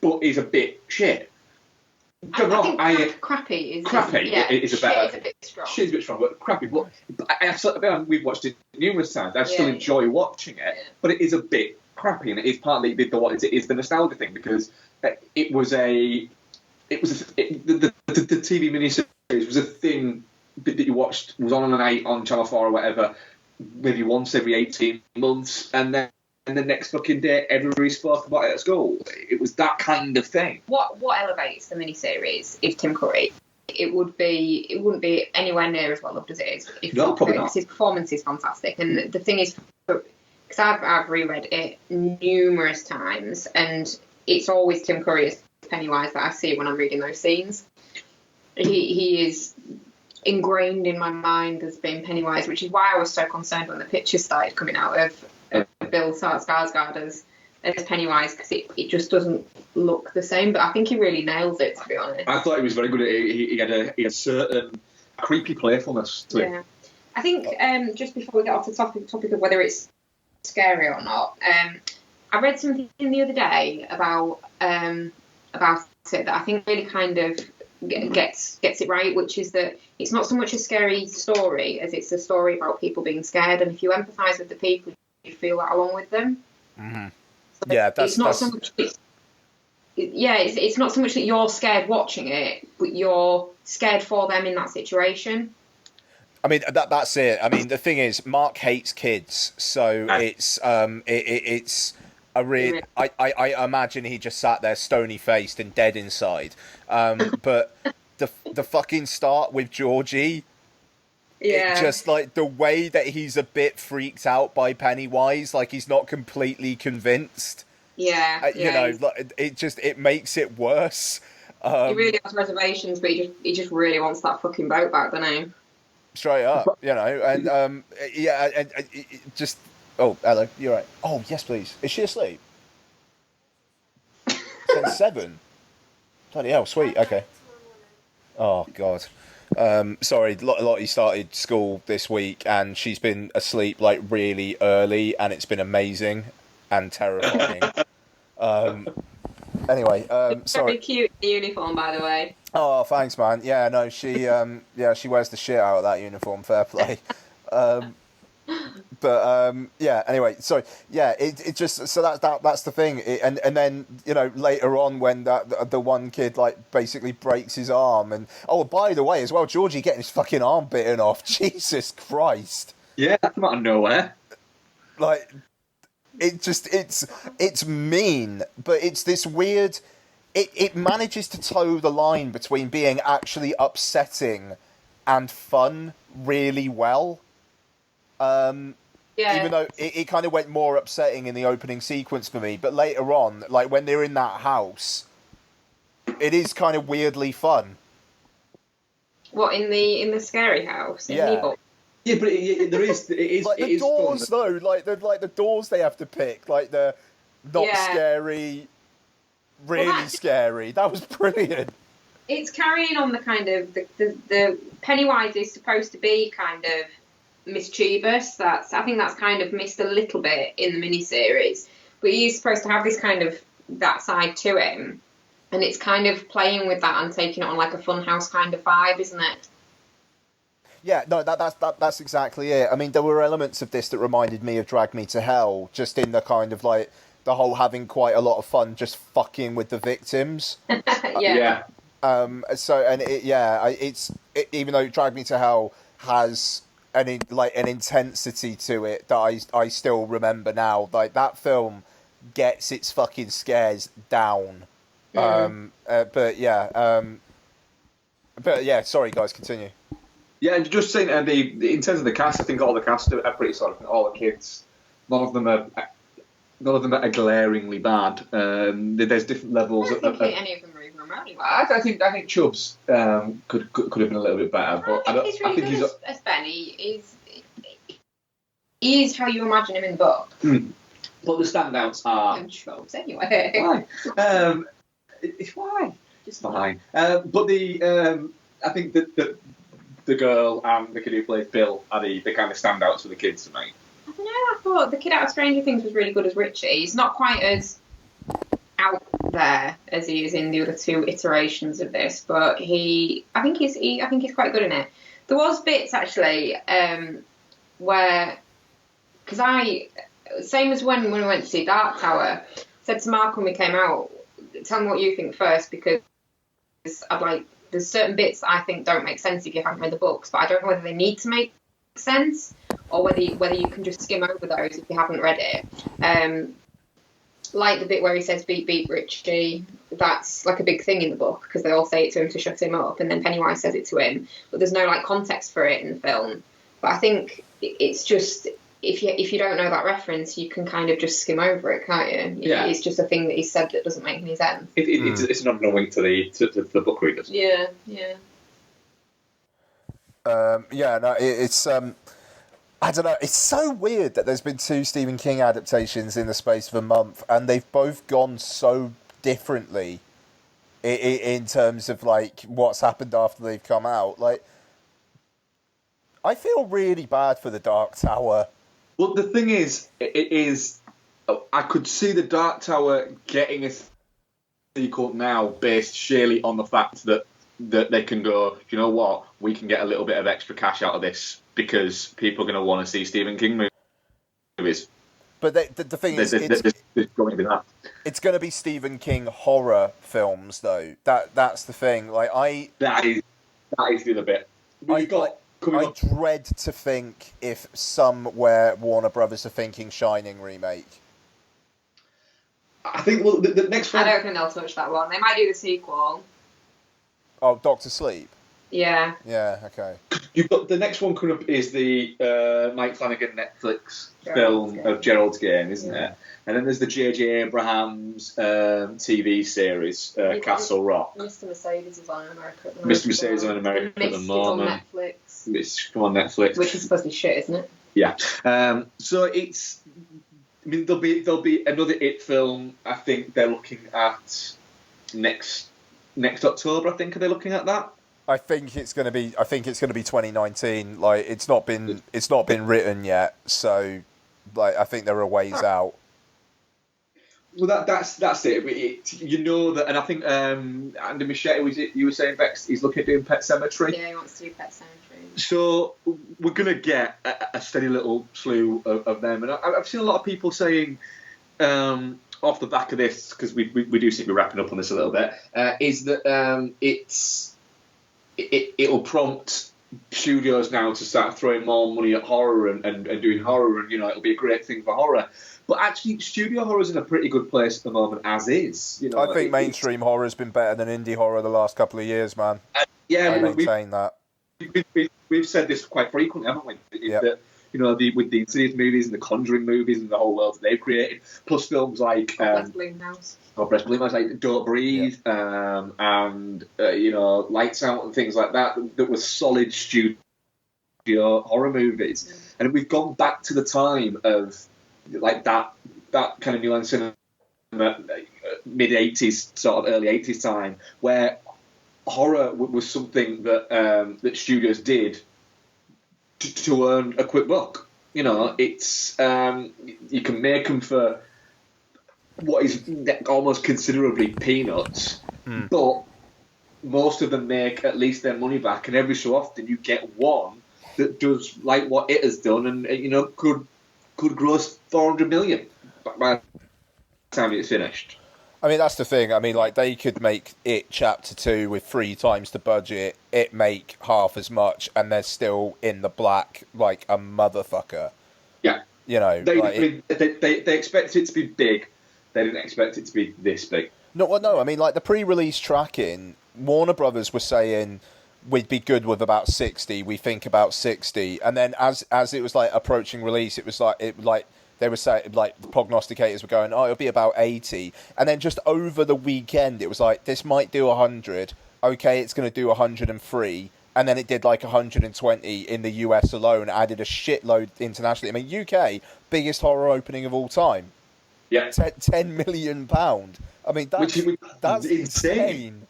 but is a bit shit. I think crappy is a bit strong. Shit's a bit strong, but crappy. But we've watched it numerous times. I still enjoy watching it, but it is a bit crappy, and it is partly the nostalgia thing, because it was the TV miniseries was a thing that you watched, was on a night on Channel 4 or whatever, maybe once every 18 months, and then the next fucking day everybody spoke about it at school. It was that kind of thing. What elevates the miniseries is Tim Curry. It wouldn't be anywhere near as well loved as it is if probably not. His performance is fantastic, and the thing is, because I've reread it numerous times, and it's always Tim Curry as Pennywise that I see when I'm reading those scenes. He is ingrained in my mind as being Pennywise, which is why I was so concerned when the pictures started coming out of Bill Skarsgård as Pennywise, because it just doesn't look the same. But I think he really nails it, to be honest. I thought he was very good at it. He had a certain creepy playfulness to it. I think just before we get off the topic of whether it's scary or not, I read something the other day about it that I think really kind of gets it right, which is that it's not so much a scary story as it's a story about people being scared, and if you empathise with the people, you feel that along with them. Mm-hmm. So it's not so much that you're scared watching it, but you're scared for them in that situation. I mean, that's it. I mean, the thing is, Mark hates kids, so it's a real. I imagine he just sat there stony faced and dead inside. But the fucking start with Georgie. Yeah. Just like the way that he's a bit freaked out by Pennywise, like he's not completely convinced. Yeah. You know, like, it makes it worse. He really has reservations, but he just really wants that fucking boat back, doesn't he? Straight up, you know, and and just. Oh, hello, you're right. Oh, yes, please. Is she asleep? It's 7. Bloody hell, sweet. Okay. Oh God. Sorry, Lottie started school this week, and she's been asleep like really early, and it's been amazing and terrifying. Anyway, sorry. Very cute uniform, by the way. Oh, thanks, man. Yeah, no, she she wears the shit out of that uniform. Fair play. Yeah. Anyway, so yeah, it just so that's the thing, and then later on when the one kid like basically breaks his arm, and oh, by the way, as well, Georgie getting his fucking arm bitten off. Jesus Christ. Yeah, that's out of nowhere. Like, it's mean, but it's this weird. It manages to toe the line between being actually upsetting and fun really well. Even though it kind of went more upsetting in the opening sequence for me, but later on, like when they're in that house, it is kind of weirdly fun. What, in the scary house? Yeah. Yeah, but there is. It is like the doors, though, like the doors they have to pick, like the not scary, really scary. That was brilliant. It's carrying on the kind of the Pennywise is supposed to be kind of mischievous. I think that's kind of missed a little bit in the miniseries, but he's supposed to have this kind of that side to him, and it's kind of playing with that and taking it on like a funhouse kind of vibe, isn't it? Yeah, no, that's exactly it. I mean, there were elements of this that reminded me of Drag Me to Hell, just in the kind of like the whole having quite a lot of fun just fucking with the victims. Yeah. So and it's even though Drag Me to Hell has an intensity to it that I still remember now. Like that film gets its fucking scares down. But yeah, sorry guys, continue. Yeah, and just saying, in terms of the cast, I think all the cast are pretty solid. All the kids, none of them are glaringly bad. There's different levels. I don't think any of them are even remotely bad. I think Chubbs could have been a little bit better, but I think he's really good as Ben. He is how you imagine him in the book. But the standouts are Chubbs anyway. Why? It's why. It's fine. But I think that the girl and the kid who plays Bill are the kind of standouts for the kids to me. I don't know, I thought the kid out of Stranger Things was really good as Richie. He's not quite as out there as he is in the other two iterations of this, but I think he's quite good in it. There was bits actually where, because same as when we went to see Dark Tower, I said to Mark when we came out, tell me what you think first, because there's certain bits that I think don't make sense if you haven't read the books, but I don't know whether they need to make sense or whether you can just skim over those if you haven't read it. Like the bit where he says beep beep Richie, that's like a big thing in the book because they all say it to him to shut him up, and then Pennywise says it to him, but there's no like context for it in the film. But I think it's just if you don't know that reference, you can kind of just skim over it, can't you? Yeah. It's just a thing that he said that doesn't make any sense. It's not a wink to the book readers. Yeah. It's I don't know. It's so weird that there's been 2 Stephen King adaptations in the space of a month, and they've both gone so differently in terms of like what's happened after they've come out. Like, I feel really bad for the Dark Tower. Well, the thing is, I could see the Dark Tower getting a sequel now based surely on the fact that they can go, you know what, we can get a little bit of extra cash out of this because people are going to want to see Stephen King movies. But the thing is, there's going to be that. It's going to be Stephen King horror films, though. That's the thing. Like that is the other bit. I dread to think if somewhere Warner Brothers are thinking Shining remake. I think the next one. I don't think they'll touch that one. They might do the sequel. Oh, Doctor Sleep. Yeah. Yeah. Okay. You've got the next one coming up is the Mike Flanagan Netflix film of Gerald's Game, isn't it? And then there's the J.J. Abrams TV series, Castle Rock. Mr. Mercedes is on America at the moment. Mr. Mercedes is on America at the moment. It's on Netflix. It's on Netflix. Which is supposed to be shit, isn't it? Yeah. So it's. I mean, there'll be another It film. I think they're looking at next October. I think are they looking at that? I think it's going to be 2019. Like, it's not been written yet, so like I think there are ways out. Well, that's it. You know that, and I think Andy Machete, was it you were saying, Bex, he's looking at doing Pet Sematary. Yeah, he wants to do Pet Sematary. So we're gonna get a steady little slew of them, and I've seen a lot of people saying, off the back of this, because we do seem to be wrapping up on this a little bit, is that it'll prompt studios now to start throwing more money at horror and doing horror, and it'll be a great thing for horror. But actually, studio horror's in a pretty good place at the moment, as is. I think mainstream horror's been better than indie horror the last couple of years, man. Yeah, I maintain that. We've said this quite frequently, haven't we? Yep. That, with the Insidious movies and the Conjuring movies and the whole world that they've created, plus films like Blumhouse, like Don't Breathe, and Lights Out and things like that were solid studio horror movies. And we've gone back to the time of like that kind of nuance in mid 80s, sort of early 80s time, where horror was something that studios did to earn a quick buck. It's you can make them for what is almost considerably peanuts, but most of them make at least their money back, and every so often you get one that does like what it has done, and could gross 400 million by the time it's finished. I mean, that's the thing. I mean, like, they could make it Chapter 2 with 3 times the budget, it make half as much, and they're still in the black like a motherfucker. Yeah. They expect it to be big. They didn't expect it to be this big. No. I mean, like, the pre-release tracking, Warner Brothers was saying we'd be good with about 60. We think about 60, and then as it was like approaching release, it was like they were saying, like, the prognosticators were going, it'll be about 80, and then just over the weekend, it was like, this might do 100. Okay, it's going to do 103. And then it did like 120 in the US alone, added a shitload internationally. I mean, UK, biggest horror opening of all time. Yeah. £10 million. I mean, that's insane.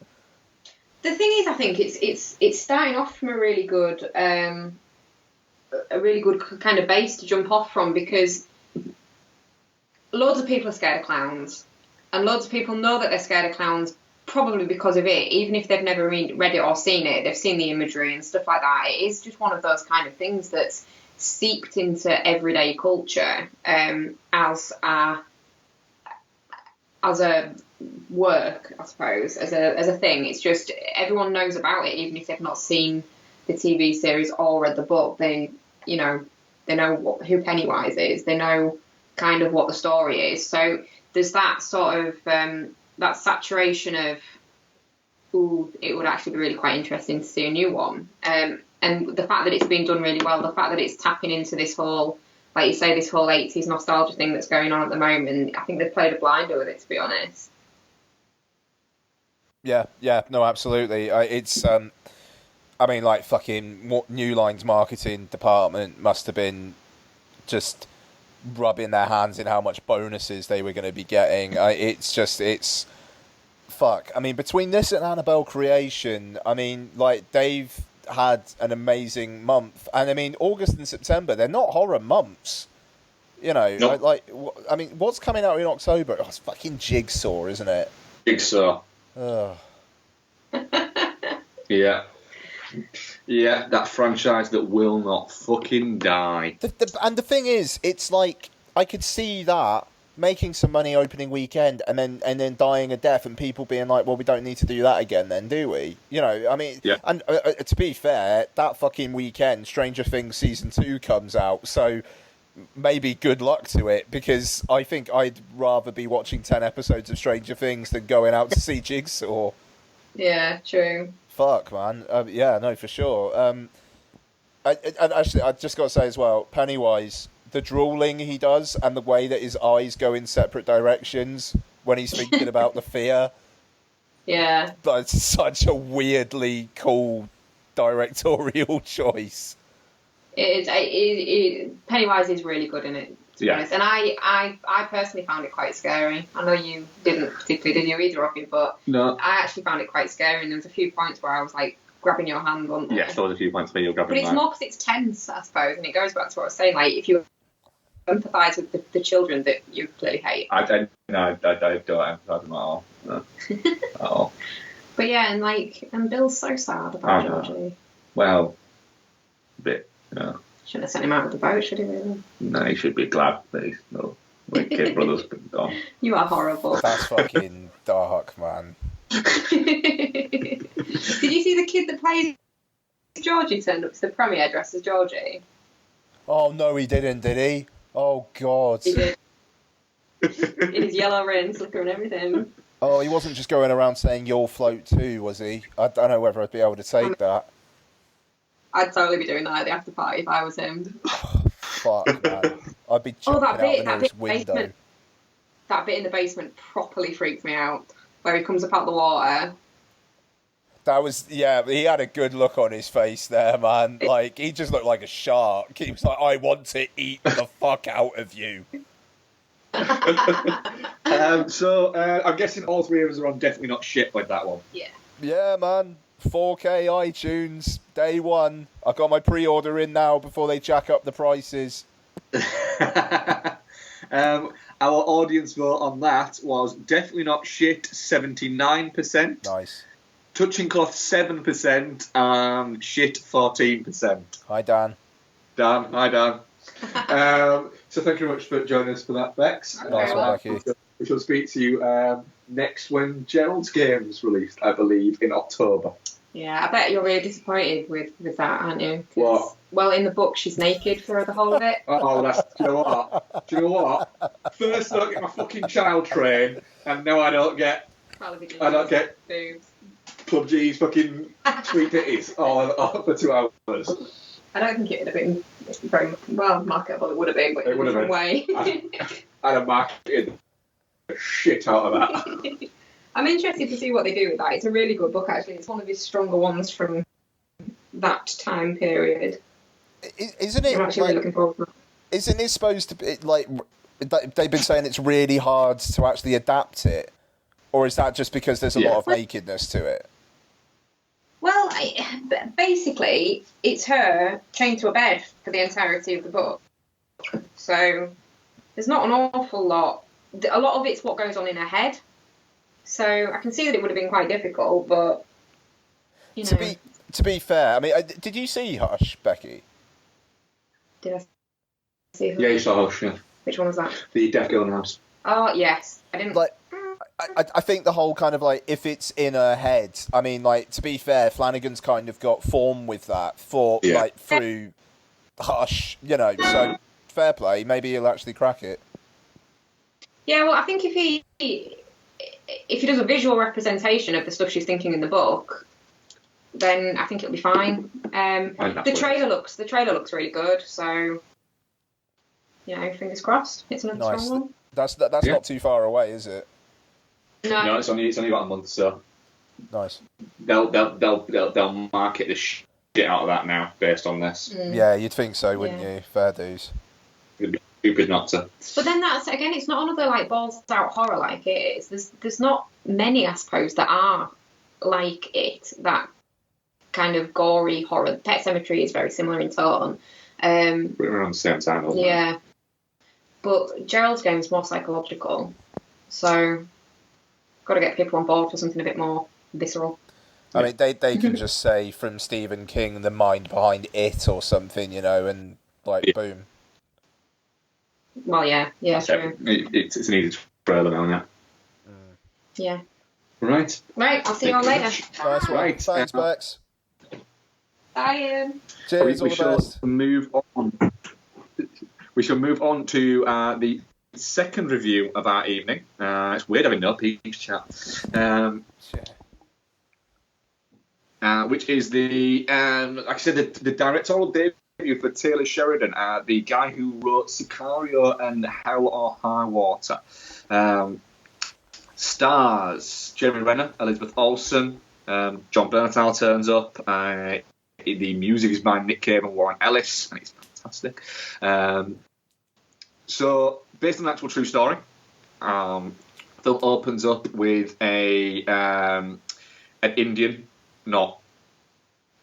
The thing is, I think it's starting off from a really good kind of base to jump off from, because loads of people are scared of clowns, and loads of people know that they're scared of clowns probably because of it. Even if they've never read it or seen it, they've seen the imagery and stuff like that. It is just one of those kind of things that's seeped into everyday culture as a work, I suppose, as a thing. It's just everyone knows about it, even if they've not seen the TV series or read the book. They know who Pennywise is. They know kind of what the story is. So there's that sort of that saturation of, it would actually be really quite interesting to see a new one. And the fact that it's been done really well, the fact that it's tapping into this whole, like you say, this whole 80s nostalgia thing that's going on at the moment, I think they've played a blinder with it, to be honest. Yeah, no, absolutely. It's, I mean, like, fucking New Line's marketing department must have been just rubbing their hands in how much bonuses they were going to be getting. It's fuck. I mean, between this and Annabelle Creation, I mean, like, they've had an amazing month, and I mean, August and September, they're not horror months. Nope. I mean, what's coming out in October? Oh, it's fucking Jigsaw, isn't it? Jigsaw. Ugh. Yeah, that franchise that will not fucking die. And the thing is, it's like, I could see that making some money opening weekend and then dying a death, and people being like, well, we don't need to do that again then, do we? I mean, yeah. And to be fair, that fucking weekend, Stranger Things Season 2 comes out, so maybe good luck to it, because I think I'd rather be watching 10 episodes of Stranger Things than going out to see Jigsaw. Yeah, true. Fuck, man. Yeah, no, for sure. Actually, I just got to say as well, Pennywise, the drooling he does and the way that his eyes go in separate directions when he's thinking about the fear. Yeah. That's such a weirdly cool directorial choice. Pennywise is really good in it, to be honest. And I personally found it quite scary. I know you didn't particularly, did you, either of you? But no. I actually found it quite scary, and there was a few points where I was like, grabbing your hand, wasn't there? Yes, there was a few points where you're grabbing. But it's more because it's tense, I suppose, and it goes back to what I was saying. Like, if you empathise with the children that you clearly hate. I don't empathise them at all. No. At all. But yeah, and Bill's so sad about Georgie. Well, a bit, Shouldn't have sent him out with the boat, should he really? No, he should be glad that he's no kid brother's been gone. You are horrible. That's fucking dark, man. Did you see the kid that plays Georgie turned up to the premiere dressed as Georgie? Oh no, he didn't, did he? Oh god. He did. In his yellow ring, slicker and everything. Oh, he wasn't just going around saying "You'll float too," was he? I don't know whether I'd be able to take that. I'd totally be doing that at the after party if I was him. Fuck, man. I'd be jumping out the nearest window. Basement, that bit in the basement properly freaked me out. Where he comes up out the water. That was, yeah, he had a good look on his face there, man. Like, he just looked like a shark. He was like, I want to eat the fuck out of you. So, I'm guessing all three of us are on Definitely Not Shit with that one. Yeah. Yeah, man. 4K iTunes, day one. I got my pre-order in now before they jack up the prices. Our audience vote on that was Definitely Not Shit, 79%. Nice. Touching Cloth, 7%, and Shit, 14%. Hi, Dan. Dan, hi, Dan. So thank you very much for joining us for that, Bex. Nice one, Becky. We shall speak to you next when Gerald's game's released, I believe, in October. Yeah, I bet you're really disappointed with that, aren't you? What? Well, in the book, she's naked for the whole of it. Oh, do you know what? First I don't get my fucking child train, and now I don't get boobs. Club G's fucking sweet titties for 2 hours. I don't think it would have been very well marketable. It would have been, but in a different way. I'd have marketed the shit out of that. I'm interested to see what they do with that. It's a really good book, actually. It's one of his stronger ones from that time period. Isn't it? I'm actually really looking forward to that. Isn't it supposed to be like they've been saying it's really hard to actually adapt it, or is that just because there's a lot of nakedness to it? Well, basically, it's her chained to a bed for the entirety of the book. So there's not an awful lot. A lot of it's what goes on in her head. So I can see that it would have been quite difficult, but you know. To be fair, I mean, did you see Hush, Becky? Did I see Hush? Yeah, you saw Hush, yeah. Which one was that? The Deaf Girl in the House. Oh, yes. I didn't... Like, I think the whole kind of, like, if it's in her head, I mean, like, to be fair, Flanagan's kind of got form with that through Hush, you know, so fair play, maybe he'll actually crack it. Yeah, well, I think if he does a visual representation of the stuff she's thinking in the book, then I think it'll be fine. The trailer looks really good, so you know, fingers crossed. It's another strong one. That's not too far away, is it? No, it's only about a month, so nice. They'll market the shit out of that now based on this. Yeah, you'd think so, wouldn't you? Fair dues. It'd be stupid not to. But then that's again, it's not another like balls out horror like it is. There's not many, I suppose, that are like it. That kind of gory horror. Pet Sematary is very similar in tone. Around the same time, wasn't it? Yeah. But Gerald's game is more psychological, so got to get people on board for something a bit more visceral. I mean, they can just say from Stephen King, the mind behind It or something, you know, and like boom. Well, yeah, true. It's an easy trailer now, yeah. Yeah. Right. I'll see you all later. Nice one. Right. Thanks, Bex. Bye, Ian. Cheers, all the best. We shall move on to the second review of our evening. It's weird having no peach chat. Which is the, like I said, the directorial debut for Taylor Sheridan, the guy who wrote Sicario and Hell or High Water. Stars Jeremy Renner, Elizabeth Olsen, John Bernthal turns up. The music is by Nick Cave and Warren Ellis, and it's fantastic. So, based on an actual true story, film opens up with an Indian, not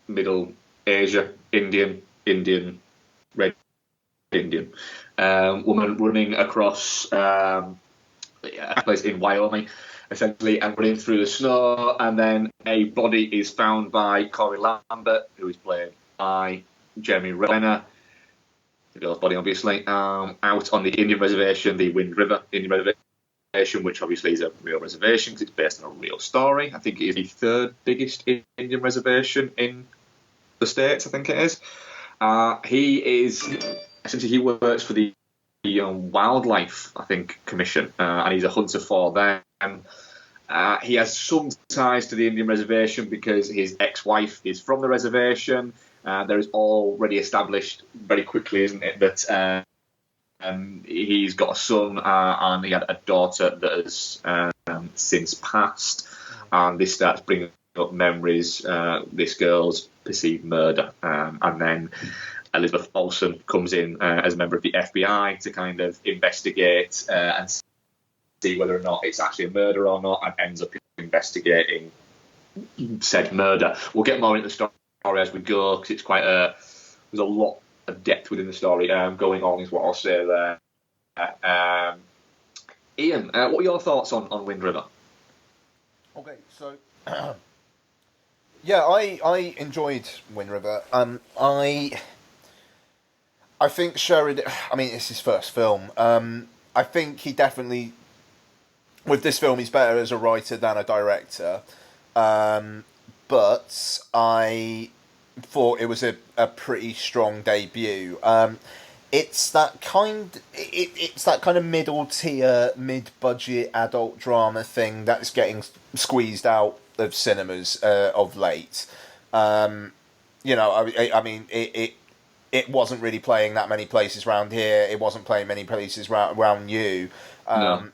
Middle Asia, Indian, red Indian woman running across a place in Wyoming, essentially, and running through the snow, and then a body is found by Corey Lambert, who is played by Jeremy Renner, the girl's body, obviously, out on the Indian reservation, the Wind River Indian Reservation, which obviously is a real reservation because it's based on a real story. I think it is the third biggest Indian reservation in the States, I think it is. He works for the Wildlife, I think, Commission, and he's a hunter for them. He has some ties to the Indian reservation because his ex-wife is from the reservation. There is already established very quickly, isn't it, that he's got a son and he had a daughter that has since passed, and this starts bringing up memories, this girl's perceived murder, and then Elizabeth Olsen comes in as a member of the FBI to kind of investigate and see whether or not it's actually a murder or not, and ends up investigating said murder. We'll get more into the story as we go, because it's there's a lot of depth within the story going on, is what I'll say there. Ian, what are your thoughts on Wind River? Okay, so yeah, I enjoyed Wind River. I think Sheridan, I mean, it's his first film. I think he definitely, with this film, he's better as a writer than a director. But I thought it was a pretty strong debut. It's that kind of middle tier, mid budget adult drama thing that's getting squeezed out of cinemas of late. I mean, it wasn't really playing that many places around here. It wasn't playing many places around you. No.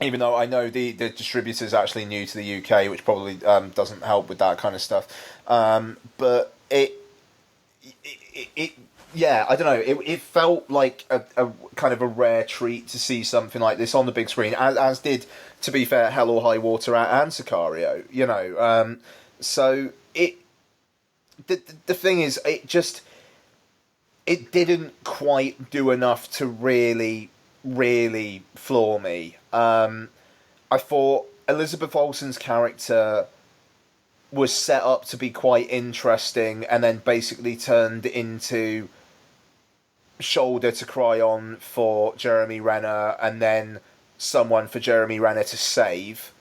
Even though I know the distributor's actually new to the UK, which probably doesn't help with that kind of stuff. But it yeah, I don't know. It felt like a kind of a rare treat to see something like this on the big screen, as did, to be fair, Hell or High Water and Sicario. So the thing is, it didn't quite do enough to really floor me. I thought Elizabeth Olsen's character was set up to be quite interesting, and then basically turned into shoulder to cry on for Jeremy Renner, and then someone for Jeremy Renner to save.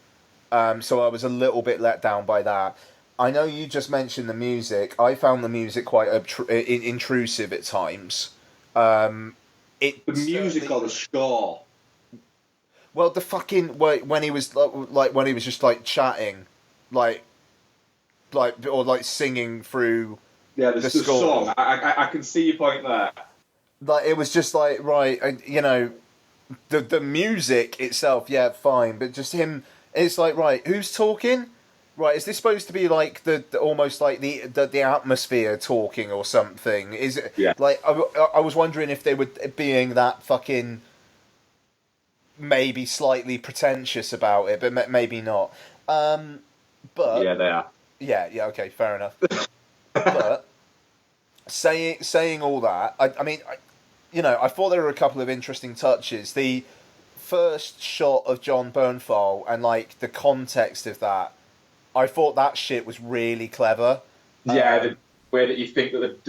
So I was a little bit let down by that. I know you just mentioned the music. I found the music quite intrusive at times. The music or the score? Well, the fucking when he was when he was just chatting, or singing through the score. song. I can see your point there. It was just the music itself, yeah, fine, but just him. It's right, who's talking? Right, is this supposed to be the almost like the atmosphere talking or something? Is it? Yeah. I was wondering if they were being that fucking maybe slightly pretentious about it, but maybe not. But yeah, they are. Yeah, okay, fair enough. But saying all that, I mean, I thought there were a couple of interesting touches. The first shot of John Bernthal and the context of that, I thought that shit was really clever. Yeah, the way that you think that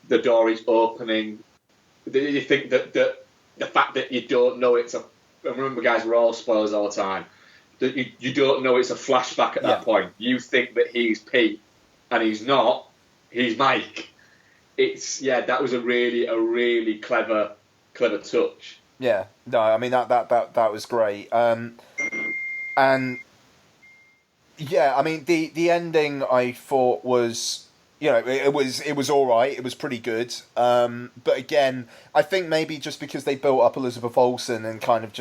the door is opening, you think that the fact that you don't know it's a. Remember, guys, we're all spoilers all the time. That you don't know it's a flashback at that point. You think that he's Pete, and he's not. He's Mike. That was a really clever touch. Yeah, no, I mean that was great. And yeah, I mean the ending I thought was, it was all right. It was pretty good. But again, I think maybe just because they built up Elizabeth Olsen and kind of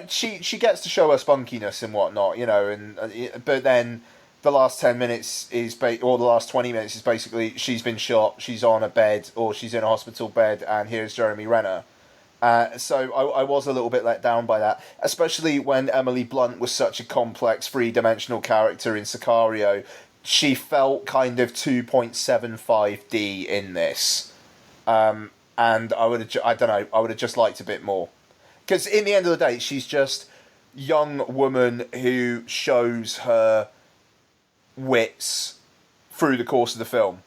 she gets to show her spunkiness and whatnot, but then the last 10 minutes or the last 20 minutes is basically she's been shot, she's on a bed, or she's in a hospital bed, and here's Jeremy Renner. So I was a little bit let down by that, especially when Emily Blunt was such a complex, three-dimensional character in Sicario. she felt kind of 2.75D in this. And I would have, I don't know, I would have just liked a bit more. Because in the end of the day, she's just young woman who shows her wits through the course of the film.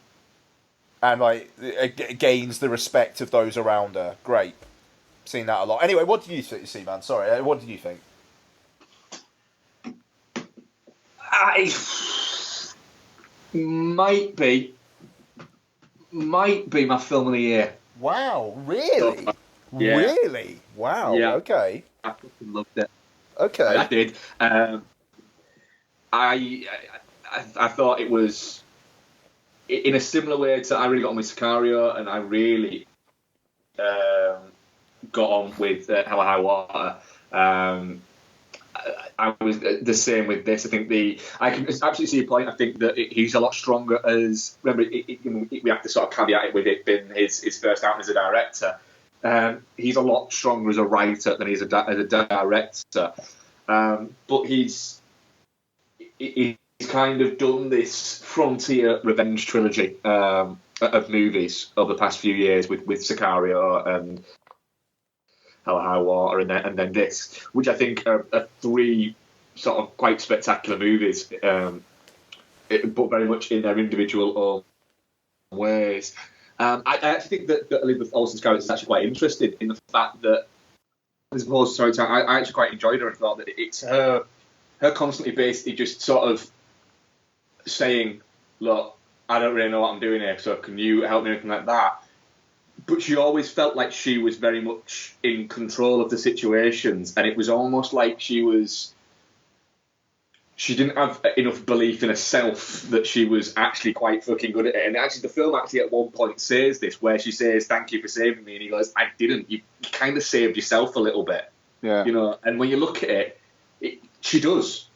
And like gains the respect of those around her. Great. Seen that a lot. Anyway, what did you see, man? Sorry, what did you think? I might be my film of the year. Wow, really? Yeah. Really? Wow. Yeah. Okay. I fucking loved it. Okay. I did. I thought it was in a similar way to I really got on with Sicario, and I really got on with Hell or High Water. I was the same with this. I think I can absolutely see your point. I think that he's a lot stronger as. Remember, we have to sort of caveat it with it being his first outing as a director. He's a lot stronger as a writer than he's as a director. But he's kind of done this frontier revenge trilogy of movies over the past few years with Sicario and Hell or High Water, and then this, which I think are three sort of quite spectacular movies, but very much in their individual own ways. I actually think that Elizabeth Olsen's character is actually quite interesting in the fact that, as opposed to Storytime, I actually quite enjoyed her and thought that it's her constantly basically just sort of saying, look, I don't really know what I'm doing here, so can you help me, anything like that? But she always felt like she was very much in control of the situations, and it was almost like she didn't have enough belief in herself that she was actually quite fucking good at it. And actually, the film actually at one point says this, where she says, "Thank you for saving me," and he goes, "I didn't. You kind of saved yourself a little bit." Yeah. You know, and when you look at it, she does.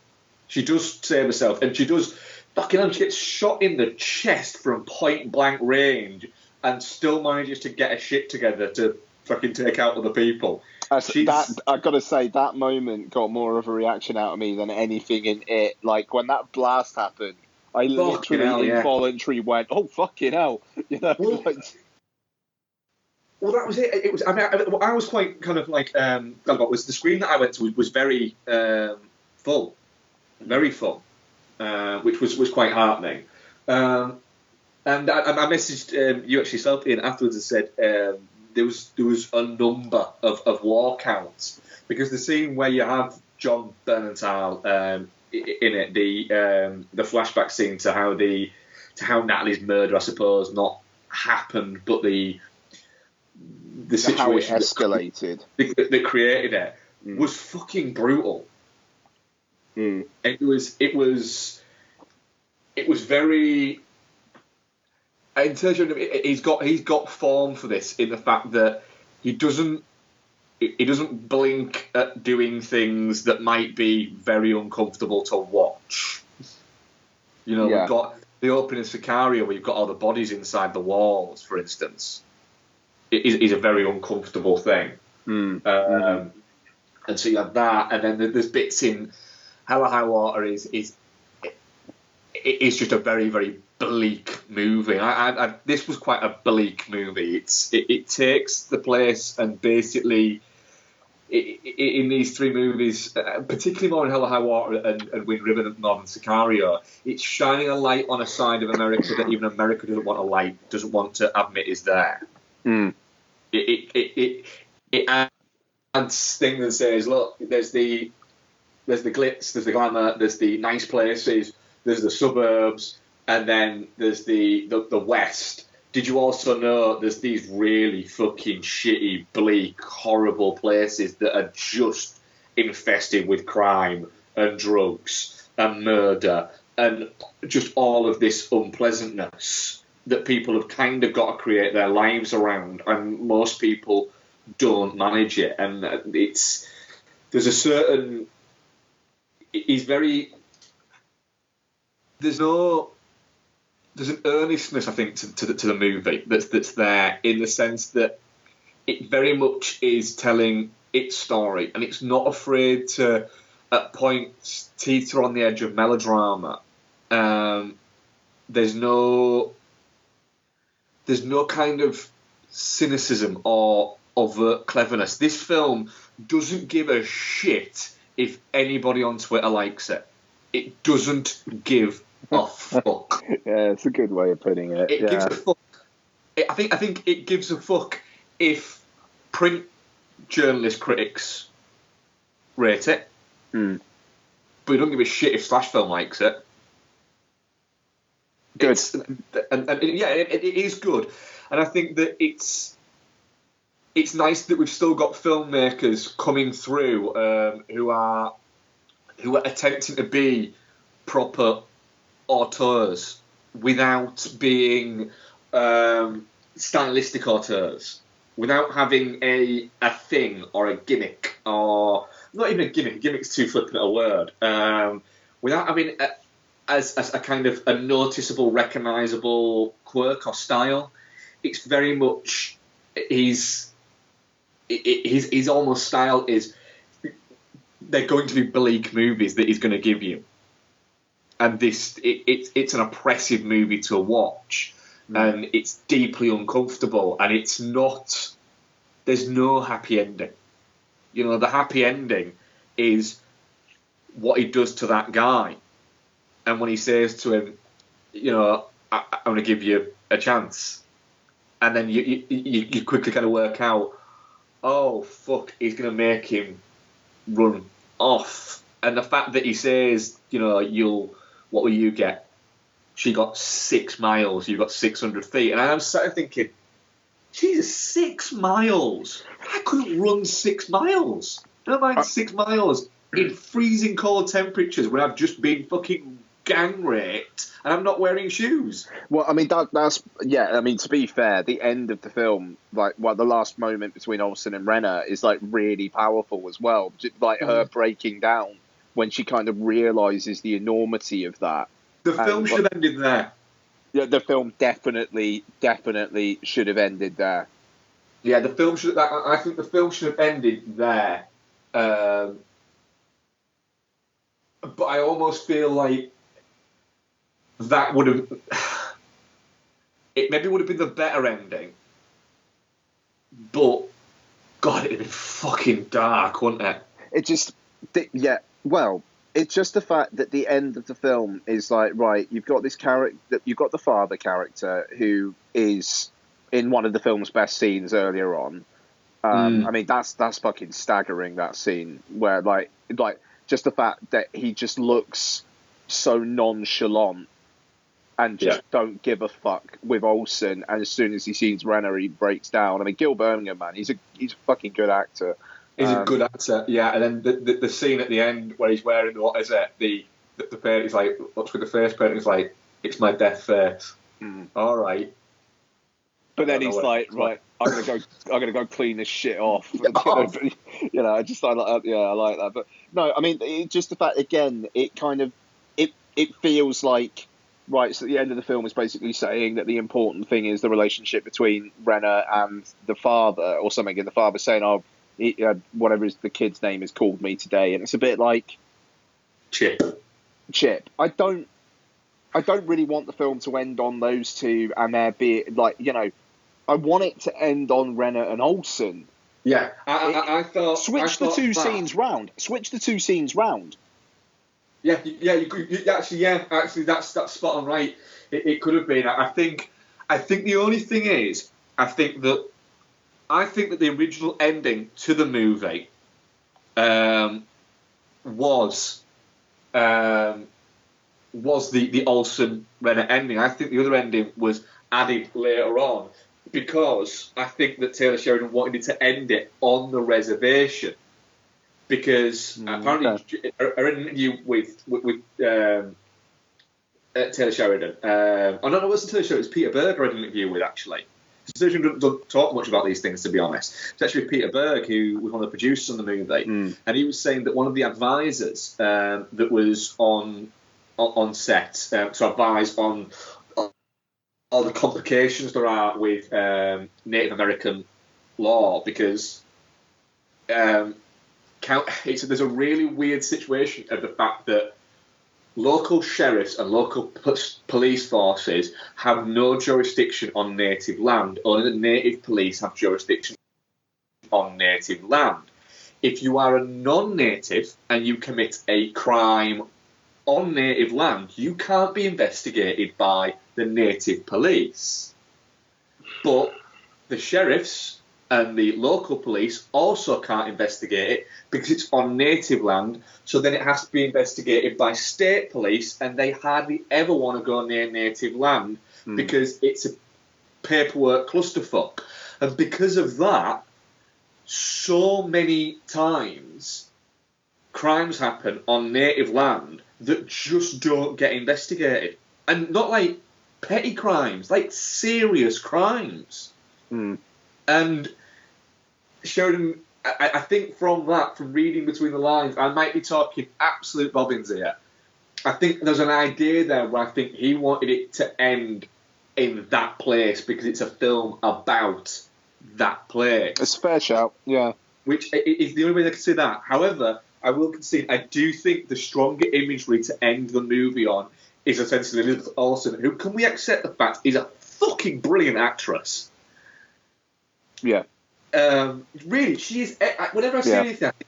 She does save herself, and she does. Fucking hell, she gets shot in the chest from point blank range, and still manages to get her shit together to fucking take out other people. I've got to say, that moment got more of a reaction out of me than anything in it. Like, when that blast happened, I literally involuntarily went, "Oh, fucking hell." You know? Well, that was it. It was. I mean, I was quite kind of like. Was the screen that I went to was very full, very full, which was quite heartening. And I messaged you actually yourself, Ian, afterwards and said there was a number of war counts, because the scene where you have John Bernthal in it, the flashback scene to how Natalie's murder, I suppose, not happened, but the situation how it escalated that created it was fucking brutal. It was very. In terms of, he's got form for this in the fact that he doesn't blink at doing things that might be very uncomfortable to watch. You know, We've got the opening of Sicario where you've got all the bodies inside the walls, for instance. It is a very uncomfortable thing. And so you have that, and then there's bits in Hell or High Water is just a very, very bleak movie. This was quite a bleak movie. It takes the place and basically in these three movies, particularly more in Hell or High Water and Wind River more than Sicario, it's shining a light on a side of America that even America doesn't want to admit is there. It adds things that says, look, there's the glitz, there's the glamour, there's the nice places, there's the suburbs, and then there's the West. Did you also know there's these really fucking shitty, bleak, horrible places that are just infested with crime and drugs and murder and just all of this unpleasantness that people have kind of got to create their lives around, and most people don't manage it. And there's a certain... There's an earnestness, I think, to the movie that's there, in the sense that it very much is telling its story, and it's not afraid to, at points, teeter on the edge of melodrama. there's no kind of cynicism or overt cleverness. This film doesn't give a shit if anybody on Twitter likes it. It doesn't give a fuck. Yeah, it's a good way of putting it. It gives a fuck. I think it gives a fuck if print journalist critics rate it, but you don't give a shit if Slash Film likes it. Good. It is good, and I think that it's nice that we've still got filmmakers coming through who are attempting to be proper auteurs without being stylistic auteurs, without having a thing or a gimmick, or not even a gimmick. A gimmick's too flippant a word. Without having as a kind of a noticeable, recognisable quirk or style. It's very much his almost style is they're going to be bleak movies that he's going to give you, and it's an oppressive movie to watch, and it's deeply uncomfortable, and it's not. There's no happy ending. You know, the happy ending is what he does to that guy. And when he says to him, you know, I'm going to give you a chance. And then you quickly kind of work out, oh, fuck, he's going to make him run off. And the fact that he says, you know, what will you get? She got 6 miles, you got 600 feet. And I'm sort of thinking, Jesus, 6 miles? I couldn't run 6 miles. Never mind 6 miles in freezing cold temperatures when I've just been fucking gang raped and I'm not wearing shoes. Well, I mean, that's yeah. I mean, to be fair, the end of the film, like, the last moment between Olsen and Renner is like really powerful as well. Like her breaking down when she kind of realizes the enormity of that. The film should have ended there. Yeah, the film definitely should have ended there. Yeah, the film should. I think the film should have ended there. But I almost feel like that would have. It maybe would have been the better ending. But God, it'd have been fucking dark, wouldn't it? It just, yeah. Well, it's just the fact that the end of the film is like, right, you've got this character, you've got the father character who is in one of the film's best scenes earlier on. I mean, that's fucking staggering, that scene where like just the fact that he just looks so nonchalant and just don't give a fuck with Olsen, and as soon as he sees Renner, he breaks down. I mean, Gil Birmingham, man, he's a fucking good actor. He's a good actor, yeah. And then the scene at the end where he's wearing what is it? The paint. He's like, looks with the face paint. He's like, it's my death face. All right. But then he's like, right, I'm gonna go clean this shit off. You know, I like that. But no, I mean, just the fact again, it kind of it feels like, right, so the end of the film is basically saying that the important thing is the relationship between Renner and the father, or something. And the father's saying, "Oh, whatever the kid's name is called me today," and it's a bit like Chip. I don't really want the film to end on those two, and there be like, you know, I want it to end on Renner and Olsen. Yeah, I thought switch the two scenes round. Yeah, you actually that's spot on right. It could have been. I think the only thing is, I think that the original ending to the movie was the Olsen Renner ending. I think the other ending was added later on because I think that Taylor Sheridan wanted to end it on the reservation. Because apparently, an interview with Taylor Sheridan. No, it wasn't Taylor Sheridan. It was Peter Berg I had an interview with, actually. Taylor Sheridan doesn't talk much about these things, to be honest. It's actually Peter Berg who was one of the producers on the movie, and he was saying that one of the advisors that was on set to advise on all the complications there are with Native American law, because there's a really weird situation of the fact that local sheriffs and local police forces have no jurisdiction on native land. Only the native police have jurisdiction on native land. If you are a non-native and you commit a crime on native land, you can't be investigated by the native police. But the sheriffs and the local police also can't investigate it because it's on native land, so then it has to be investigated by state police, and they hardly ever want to go near native land because it's a paperwork clusterfuck. And because of that, so many times crimes happen on native land that just don't get investigated. And not like petty crimes, like serious crimes. And Sheridan, I think from reading between the lines, I might be talking absolute bobbins here. I think there's an idea there where I think he wanted it to end in that place because it's a film about that place. It's a fair shout, yeah. Which is the only way they can say that. However, I will concede, I do think the stronger imagery to end the movie on is essentially Elizabeth Olsen, who, can we accept the fact, is a fucking brilliant actress. Yeah. Really, she is. Whenever I see anything, I think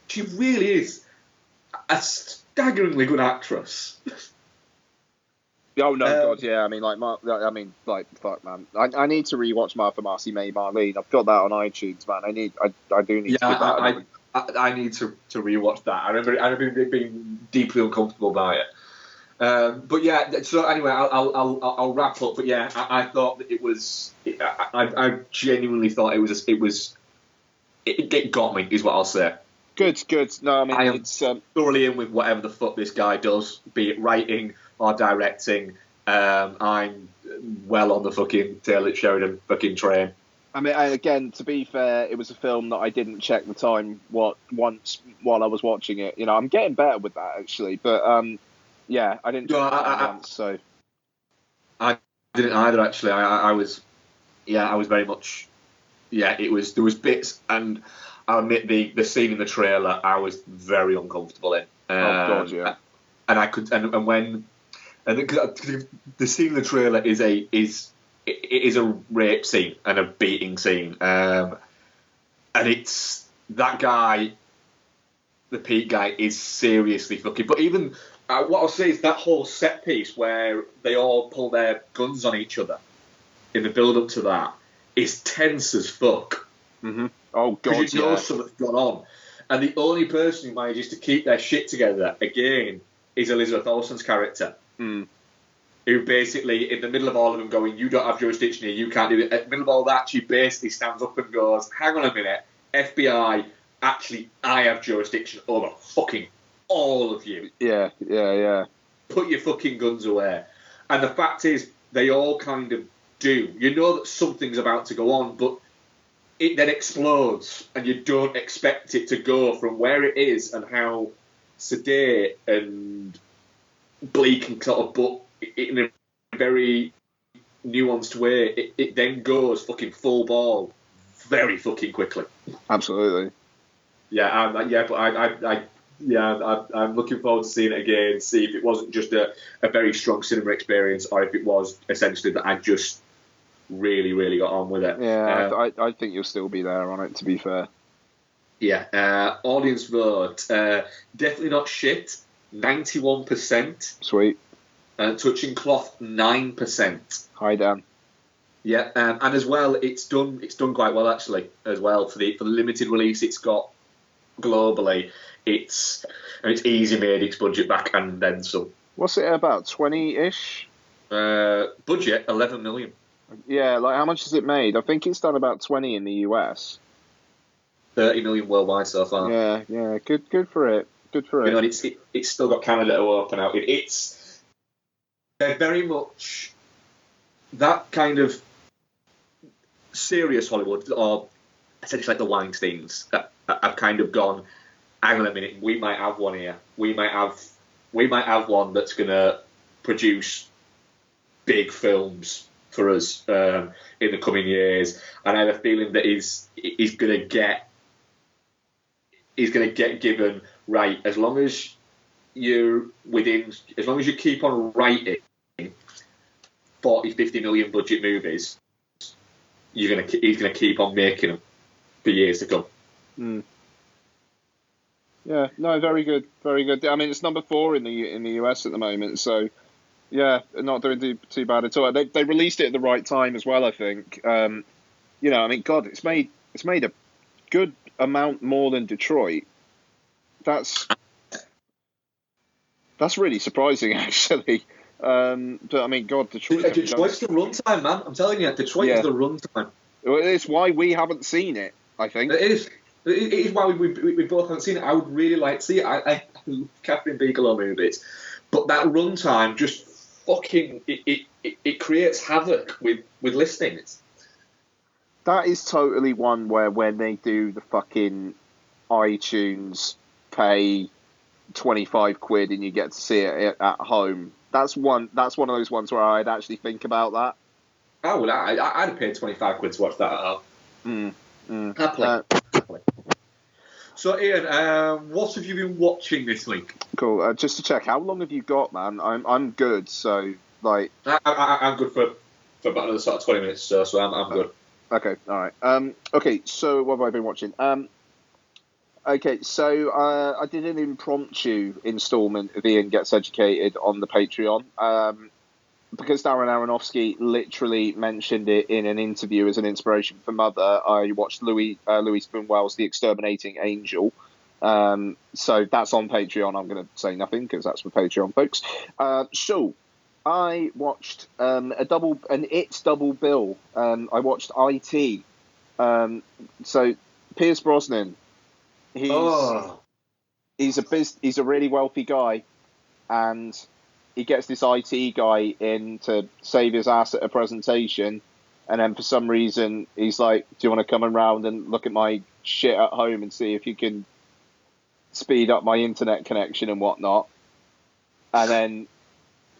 she really is a staggeringly good actress. Oh no, God, yeah. I mean, fuck, man. I need to rewatch Martha Marcy May Marlene. I've got that on iTunes, man. I do need to give that. I need to rewatch that. I remember being deeply uncomfortable by it. But yeah, so anyway, I'll wrap up. But yeah, I thought that it was. I genuinely thought it got me. Is what I'll say. Good. No, I mean, I am thoroughly in with whatever the fuck this guy does, be it writing or directing. I'm well on the fucking Taylor Sheridan fucking train. I mean, again, to be fair, it was a film that I didn't check the time once while I was watching it. You know, I'm getting better with that actually, but yeah, I didn't check the time once, so I didn't either actually. I was very much there was bits, and I'll admit the scene in the trailer I was very uncomfortable in. Oh God, yeah. And I could and when the scene in the trailer is a rape scene and a beating scene, and it's that guy, the Pete guy, is seriously fucking. But even what I'll say is that whole set piece where they all pull their guns on each other in the build up to that is tense as fuck. Mm-hmm. Oh God, because you know something's gone on, and the only person who manages to keep their shit together again is Elizabeth Olsen's character. Who basically, in the middle of all of them going, you don't have jurisdiction here, you can't do it. In the middle of all that, she basically stands up and goes, hang on a minute, FBI, actually, I have jurisdiction over fucking all of you. Yeah. Put your fucking guns away. And the fact is, they all kind of do. You know that something's about to go on, but it then explodes, and you don't expect it to go from where it is and how sedate and bleak and sort of, but in a very nuanced way, it then goes fucking full ball very fucking quickly. Absolutely. Yeah, I'm looking forward to seeing it again, see if it wasn't just a very strong cinema experience, or if it was essentially that I just really, really got on with it. Yeah, I think you'll still be there on it, to be fair. Yeah, audience vote, definitely not shit, 91%. Sweet. Touching cloth, 9%. Hi, Dan. Yeah, and as well, it's done quite well actually. As well for the limited release it's got globally, it's easy made its budget back and then some. What's it about? 20-ish? Budget 11 million. Yeah, like how much has it made? I think it's done about 20 in the US. 30 million worldwide so far. Yeah, good for it. Good for it. You know, it's still got Canada to open out. They're very much that kind of serious Hollywood, or essentially like the Weinsteins, that have kind of gone, hang on a minute, we might have one here. We might have one that's going to produce big films for us in the coming years. And I have a feeling that he's going to get given, right, as long as you're within, as long as you keep on writing 40, 50 million budget movies, he's gonna keep on making them for years to come. Mm. Yeah, no, very good, very good. I mean, it's number 4 in the US at the moment, so yeah, not doing too bad at all. They released it at the right time as well, I think. You know, I mean, God, it's made a good amount more than Detroit. That's really surprising, actually. But I mean, God, Detroit's the runtime, man. I'm telling you, Detroit is the runtime. It's why we haven't seen it, I think. It is. It is why we both haven't seen it. I would really like to see it. I love Catherine Bigelow movies, but that runtime just fucking it creates havoc with listings. That is totally one where when they do the fucking iTunes pay 25 quid and you get to see it at home. That's one of those ones where I'd actually think about that. Oh, well, I'd have paid 25 quid to watch that at home. Happily. So, Ian, what have you been watching this week? Cool. Just to check, how long have you got, man? I'm good. So, like, I'm good for about another sort of 20 minutes. So I'm good. Okay. All right. Okay. So, what have I been watching? Okay. So, I did an impromptu installment of Ian Gets Educated on the Patreon. Because Darren Aronofsky literally mentioned it in an interview as an inspiration for Mother, I watched Louis Spoonwell's The Exterminating Angel. So that's on Patreon. I'm going to say nothing because that's for Patreon folks. So I watched an It's double bill. I watched IT. So Pierce Brosnan, he's a really wealthy guy, and he gets this IT guy in to save his ass at a presentation, and then for some reason he's like, do you want to come around and look at my shit at home and see if you can speed up my internet connection and whatnot? And then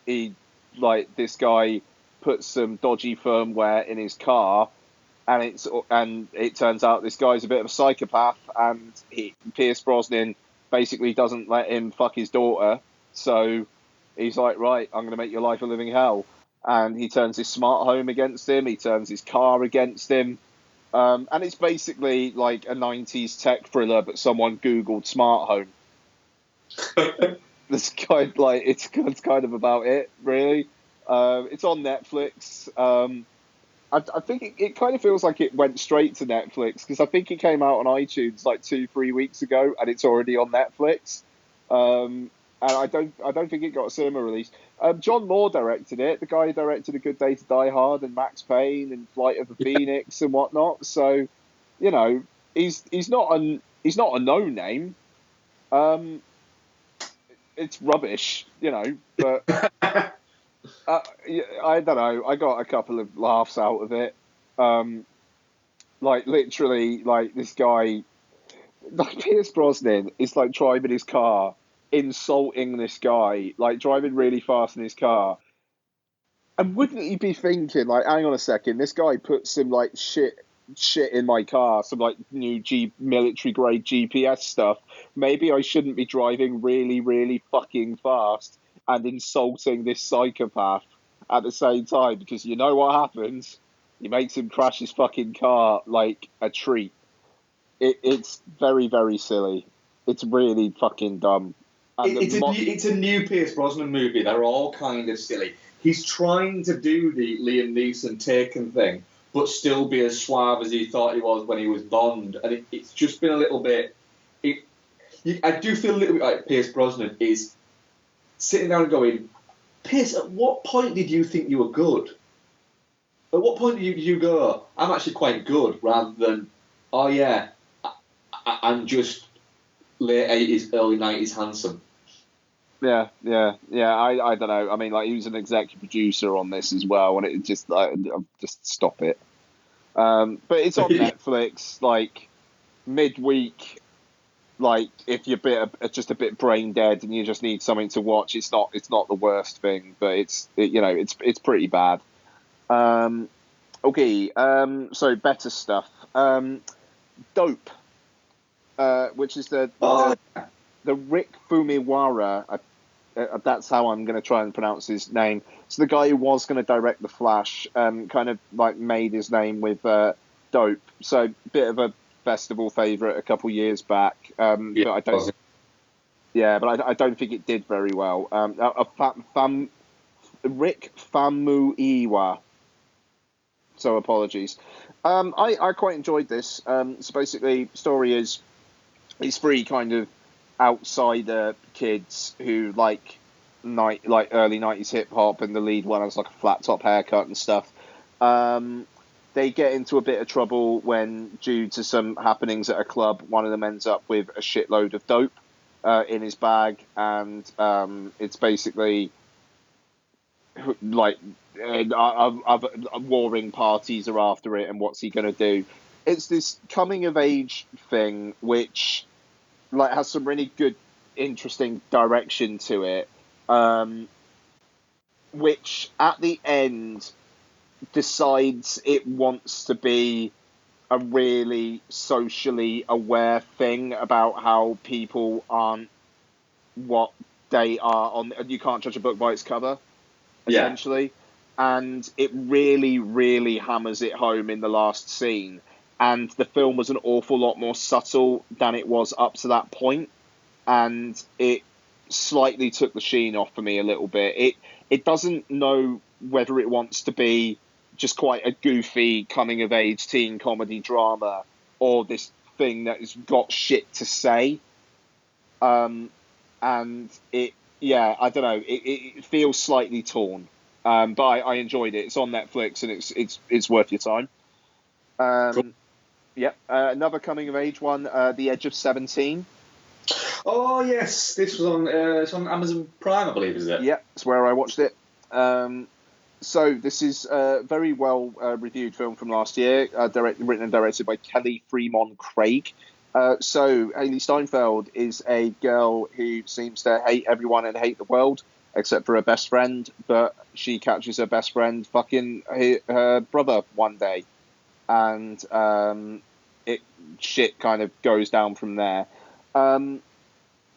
this guy puts some dodgy firmware in his car, and it turns out this guy's a bit of a psychopath, and Pierce Brosnan basically doesn't let him fuck his daughter, so he's like, right, I'm going to make your life a living hell. And he turns his smart home against him. He turns his car against him. And it's basically like a 90s tech thriller, but someone Googled smart home. It's kind of about it, really. It's on Netflix. I think it kind of feels like it went straight to Netflix, because I think it came out on iTunes like 2-3 weeks ago, and it's already on Netflix. And I don't think it got a cinema release. John Moore directed it. The guy who directed A Good Day to Die Hard and Max Payne and Flight of the Phoenix and whatnot. So, you know, he's not a no name. It's rubbish, you know. But I don't know. I got a couple of laughs out of it. Like literally, like this guy, like Pierce Brosnan is like driving his car, insulting this guy, like driving really fast in his car. And wouldn't he be thinking, like, hang on a second, this guy put some like shit in my car, some like new military grade GPS stuff. Maybe I shouldn't be driving really, really fucking fast and insulting this psychopath at the same time, because you know what happens? He makes him crash his fucking car like a treat. It's very, very silly. It's really fucking dumb. It's a new Pierce Brosnan movie. They're all kind of silly. He's trying to do the Liam Neeson Taken thing, but still be as suave as he thought he was when he was Bond. And it's just been a little bit... I do feel a little bit like Pierce Brosnan is sitting down and going, Pierce, at what point did you think you were good? At what point did you go, I'm actually quite good, rather than, oh yeah, I'm just late 80s, early 90s handsome. Yeah. I don't know. I mean, like, he was an executive producer on this as well, and it just, just stop it. But it's on Netflix, like, midweek. Like, if you're just a bit brain dead and you just need something to watch, it's not the worst thing, but it's pretty bad. Okay. So better stuff. Dope. Which is the the Rick Fumiwara. That's how I'm going to try and pronounce his name. So the guy who was going to direct The Flash, kind of like made his name with Dope. So bit of a festival favourite a couple years back. But I don't. Yeah, but I don't think it did very well. Rick Famuyiwa. So apologies. I quite enjoyed this. So basically, story is these three kind of outsider kids who like early 90s hip hop, and the lead one has like a flat top haircut and stuff. They get into a bit of trouble when, due to some happenings at a club, one of them ends up with a shitload of dope in his bag, and it's basically like other warring parties are after it, and what's he going to do? It's this coming of age thing which like has some really good, interesting direction to it, which at the end decides it wants to be a really socially aware thing about how people aren't what they are on. You can't judge a book by its cover, essentially. And it really, really hammers it home in the last scene. And the film was an awful lot more subtle than it was up to that point, and it slightly took the sheen off for me a little bit. It doesn't know whether it wants to be just quite a goofy coming-of-age teen comedy drama, or this thing that has got shit to say. And it, yeah, I don't know. It feels slightly torn, but I enjoyed it. It's on Netflix, and it's worth your time. Cool. Yep. Another coming-of-age one, The Edge of 17. Oh yes, this was on it's on Amazon Prime, I believe, is it? Yeah, it's where I watched it. So this is a very well reviewed film from last year, written and directed by Kelly Fremon Craig. So Haley Steinfeld is a girl who seems to hate everyone and hate the world, except for her best friend, but she catches her best friend fucking her brother one day, and shit kind of goes down from there.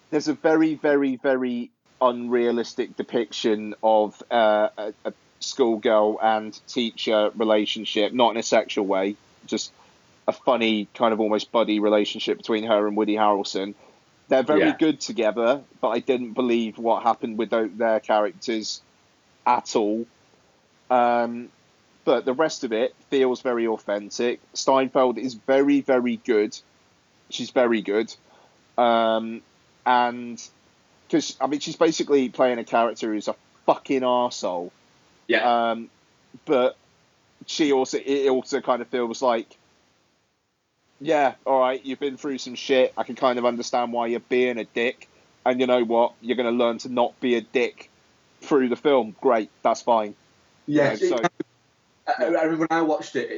There's a very, very, very unrealistic depiction of a schoolgirl and teacher relationship, not in a sexual way, just a funny kind of almost buddy relationship between her and Woody Harrelson. They're very good together, but I didn't believe what happened with their characters at all. But the rest of it feels very authentic. Steinfeld is very, very good. She's very good. And because, I mean, she's basically playing a character who's a fucking arsehole. Yeah. But it also kind of feels like, yeah, all right, you've been through some shit. I can kind of understand why you're being a dick. And you know what? You're going to learn to not be a dick through the film. Great. That's fine. Yeah. You know, I remember when I watched her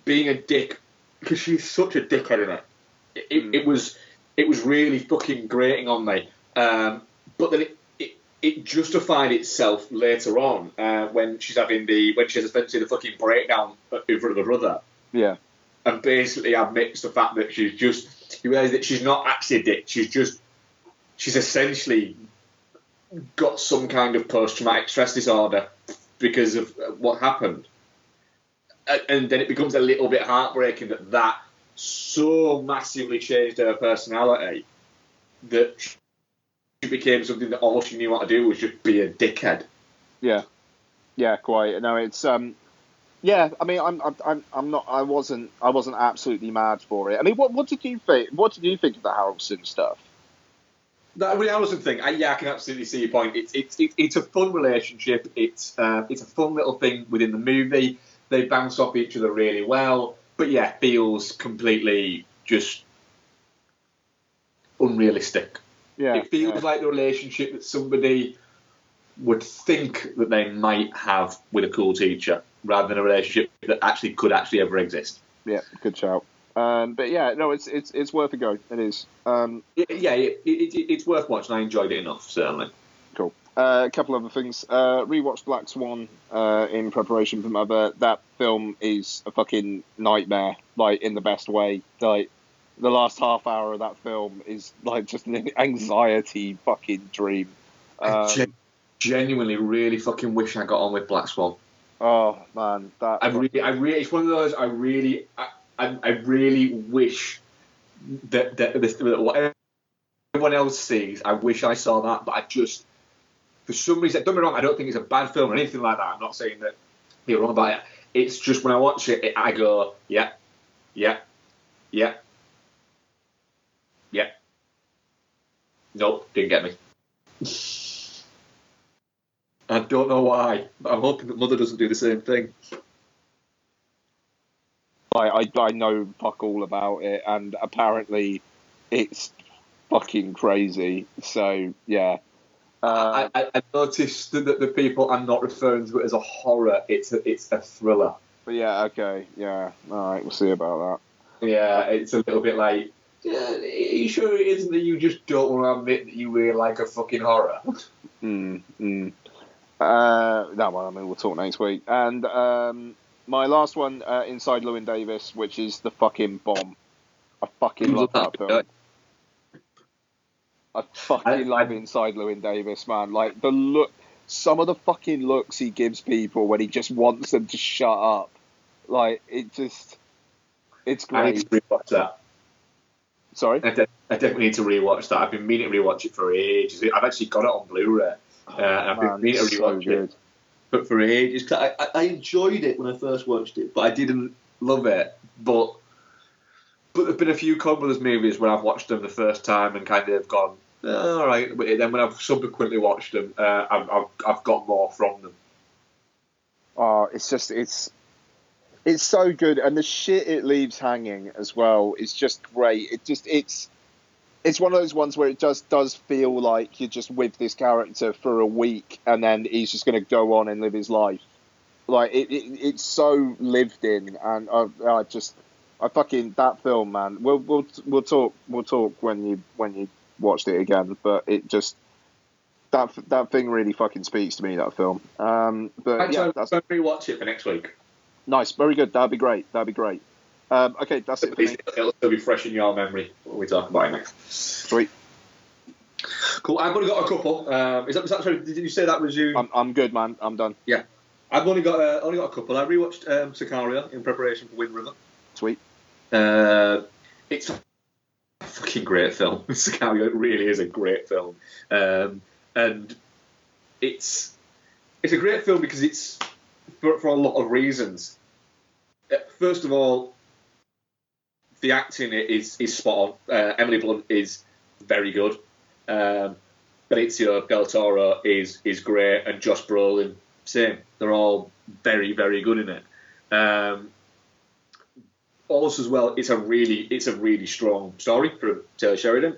being a dick, because she's such a dickhead in it. It was really fucking grating on me. But then it justified itself later on when she has essentially the fucking breakdown in front of her brother. Yeah. And basically admits the fact that you realise that she's not actually a dick. She's essentially got some kind of post-traumatic stress disorder because of what happened. And then it becomes a little bit heartbreaking that so massively changed her personality that she became something that all she knew how to do was just be a dickhead. Yeah, quite. No, it's yeah. I mean, I wasn't absolutely mad for it. I mean, what did you think? What did you think of the Harrelson stuff? That Woody Harrelson thing, I can absolutely see your point. It's a fun relationship. It's a fun little thing within the movie. They bounce off each other really well, but yeah, feels completely just unrealistic. Yeah, it feels like the relationship that somebody would think that they might have with a cool teacher, rather than a relationship that could ever exist. Yeah, good shout. But yeah, no, it's worth a go. It is. It's worth watching. I enjoyed it enough, certainly. Cool. A couple other things. Rewatched Black Swan in preparation for Mother. That film is a fucking nightmare, like in the best way. Like the last half hour of that film is like just an anxiety fucking dream. I genuinely really fucking wish I got on with Black Swan. Oh man, I really, it's one of those. I really wish that what everyone else sees. I wish I saw that, but I just, for some reason, don't get me wrong. I don't think it's a bad film or anything like that. I'm not saying that you're wrong about it. It's just when I watch it, I go, yeah. Nope, didn't get me. I don't know why, but I'm hoping that Mother doesn't do the same thing. I know fuck all about it, and apparently it's fucking crazy. So yeah, I noticed that the people are not referring to it as a horror; it's a thriller. But yeah, okay, yeah, all right, we'll see about that. Yeah, it's a little bit like, are you sure it isn't that you just don't want to admit that you really like a fucking horror? No, well, I mean, we'll talk next week. And my last one, Inside Llewyn Davis, which is the fucking bomb. I fucking love that film. I fucking love Inside Llewyn Davis, man. Like, the look, some of the fucking looks he gives people when he just wants them to shut up. Like, it's great. I need to rewatch that. Sorry? I definitely need to rewatch that. I've been meaning to rewatch it for ages. I've actually got it on Blu-ray. I've been meaning to rewatch it. But for ages, I enjoyed it when I first watched it, but I didn't love it. But there've been a few Coen Brothers movies where I've watched them the first time and kind of gone, all right. But then when I've subsequently watched them, I've got more from them. Oh, it's so good, and the shit it leaves hanging as well is just great. It's one of those ones where it just does feel like you're just with this character for a week, and then he's just going to go on and live his life. Like it's so lived in, and I fucking that film, man. We'll talk when you watched it again, but it just that thing really fucking speaks to me, that film. But yeah, that's going to rewatch it for next week. Nice, very good. That'd be great. Okay, that's it for me. It'll still be fresh in your memory when we talk about it next. Sweet. Cool. I've only got a couple. Is that sorry? Did you say that was you? I'm good, man. I'm done. Yeah, I've only got a couple. I rewatched Sicario in preparation for Wind River. Sweet. It's a fucking great film. Sicario, it really is a great film, and it's a great film because it's for a lot of reasons. First of all, the acting is spot on. Emily Blunt is very good. Benicio del Toro is great, and Josh Brolin, same. They're all very, very good in it. Also, as well, it's a really strong story from Taylor Sheridan.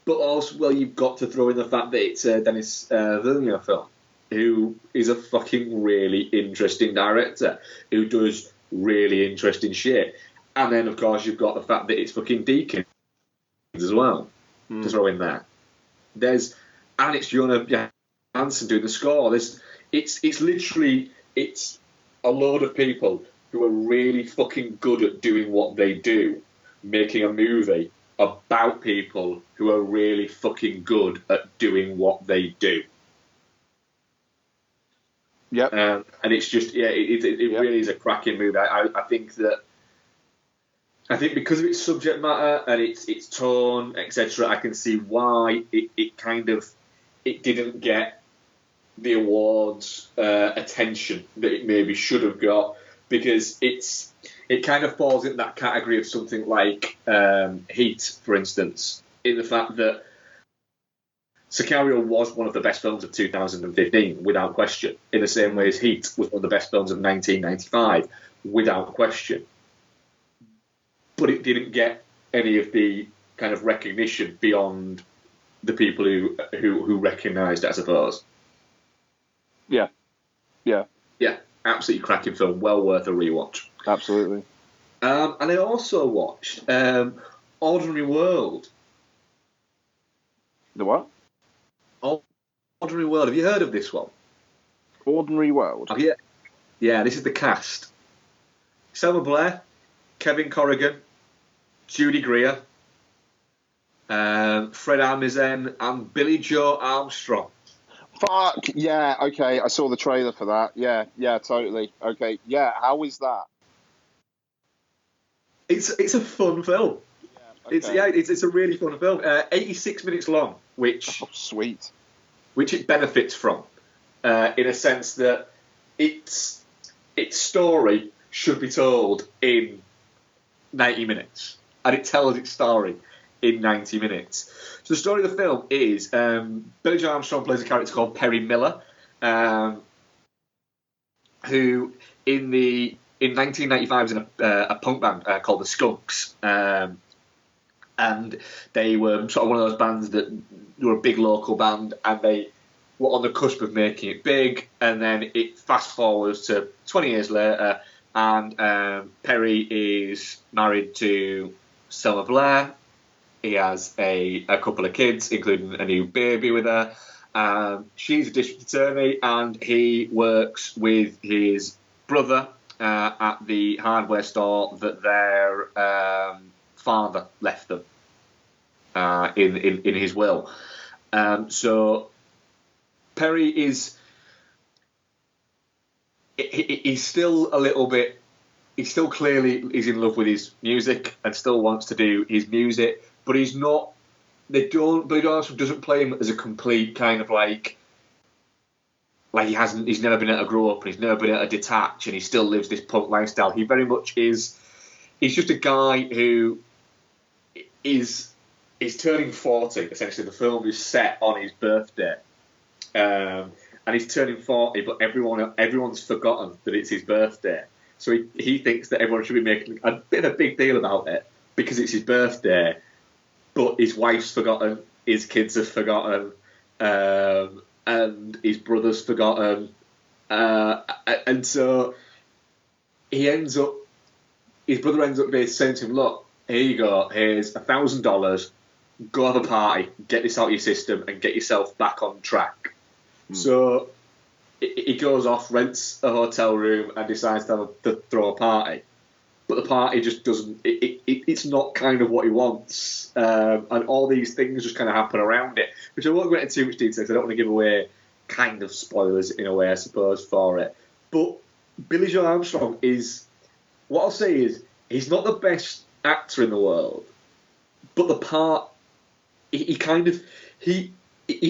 But also, well, you've got to throw in the fact that it's a Denis Villeneuve film, who is a fucking really interesting director who does really interesting shit. And then, of course, you've got the fact that it's fucking Deakins as well to throw in there. And it's Jonah Johansson doing the score. It's literally a load of people who are really fucking good at doing what they do, making a movie about people who are really fucking good at doing what they do. Yep. And it's just, it really is a cracking movie. I think because of its subject matter and its tone, etc., I can see why it didn't get the awards attention that it maybe should have got, because it kind of falls in that category of something like Heat, for instance, in the fact that Sicario was one of the best films of 2015, without question, in the same way as Heat was one of the best films of 1995, without question. But it didn't get any of the kind of recognition beyond the people who recognised it, I suppose. Yeah. Yeah, absolutely cracking film, well worth a rewatch. Absolutely. And I also watched Ordinary World. The what? Ordinary World. Have you heard of this one? Ordinary World? Oh, yeah. Yeah, this is the cast. Selma Blair, Kevin Corrigan, Judy Greer, Fred Armisen, and Billy Joe Armstrong. Fuck yeah! Okay, I saw the trailer for that. Yeah, totally. Okay, yeah. How is that? It's a fun film. Yeah, okay. It's a really fun film. 86 minutes long, which Sweet. it benefits from, in a sense that its story should be told in 90 minutes, and it tells its story in 90 minutes. So the story of the film is Billy Joe Armstrong plays a character called Perry Miller, who in 1995 was in a punk band called the Skunks, and they were sort of one of those bands that were a big local band, and they were on the cusp of making it big. And then it fast forwards to 20 years later, and Perry is married to Selma Blair. He has a couple of kids, including a new baby with her. She's a district attorney, and he works with his brother at the hardware store that their father left them in his will. So Perry is he's still a little bit. He still clearly is in love with his music and still wants to do his music, but he's not. Billy Joe Armstrong doesn't play him as a complete kind of like he's never been able to grow up and he's never been able to detach, and he still lives this punk lifestyle. He very much is. He's just a guy who is turning 40. Essentially, the film is set on his birthday, and he's turning 40. But everyone's forgotten that it's his birthday. So he thinks that everyone should be making a bit of a big deal about it because it's his birthday. But his wife's forgotten, his kids have forgotten, and his brother's forgotten, and so his brother ends up saying to him, "Look, here you go. Here's $1,000. Go have a party, get this out of your system, and get yourself back on track." So he goes off, rents a hotel room, and decides to throw a party. But the party just doesn't. It's not kind of what he wants, and all these things just kind of happen around it, which I won't go into too much detail because I don't want to give away kind of spoilers in a way, I suppose, for it. But Billy Joe Armstrong is, what I'll say is, he's not the best actor in the world, but the part he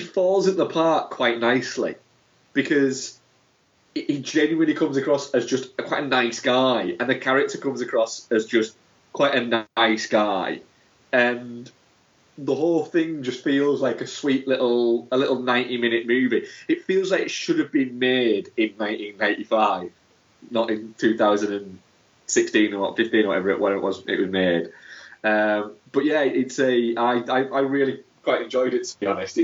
falls in the part quite nicely because he genuinely comes across as just quite a nice guy, and the character comes across as just quite a nice guy, and the whole thing just feels like a sweet little 90-minute movie. It feels like it should have been made in 1995, not in 2016 or 15 or whatever it was made. But yeah, I really quite enjoyed it, to be honest.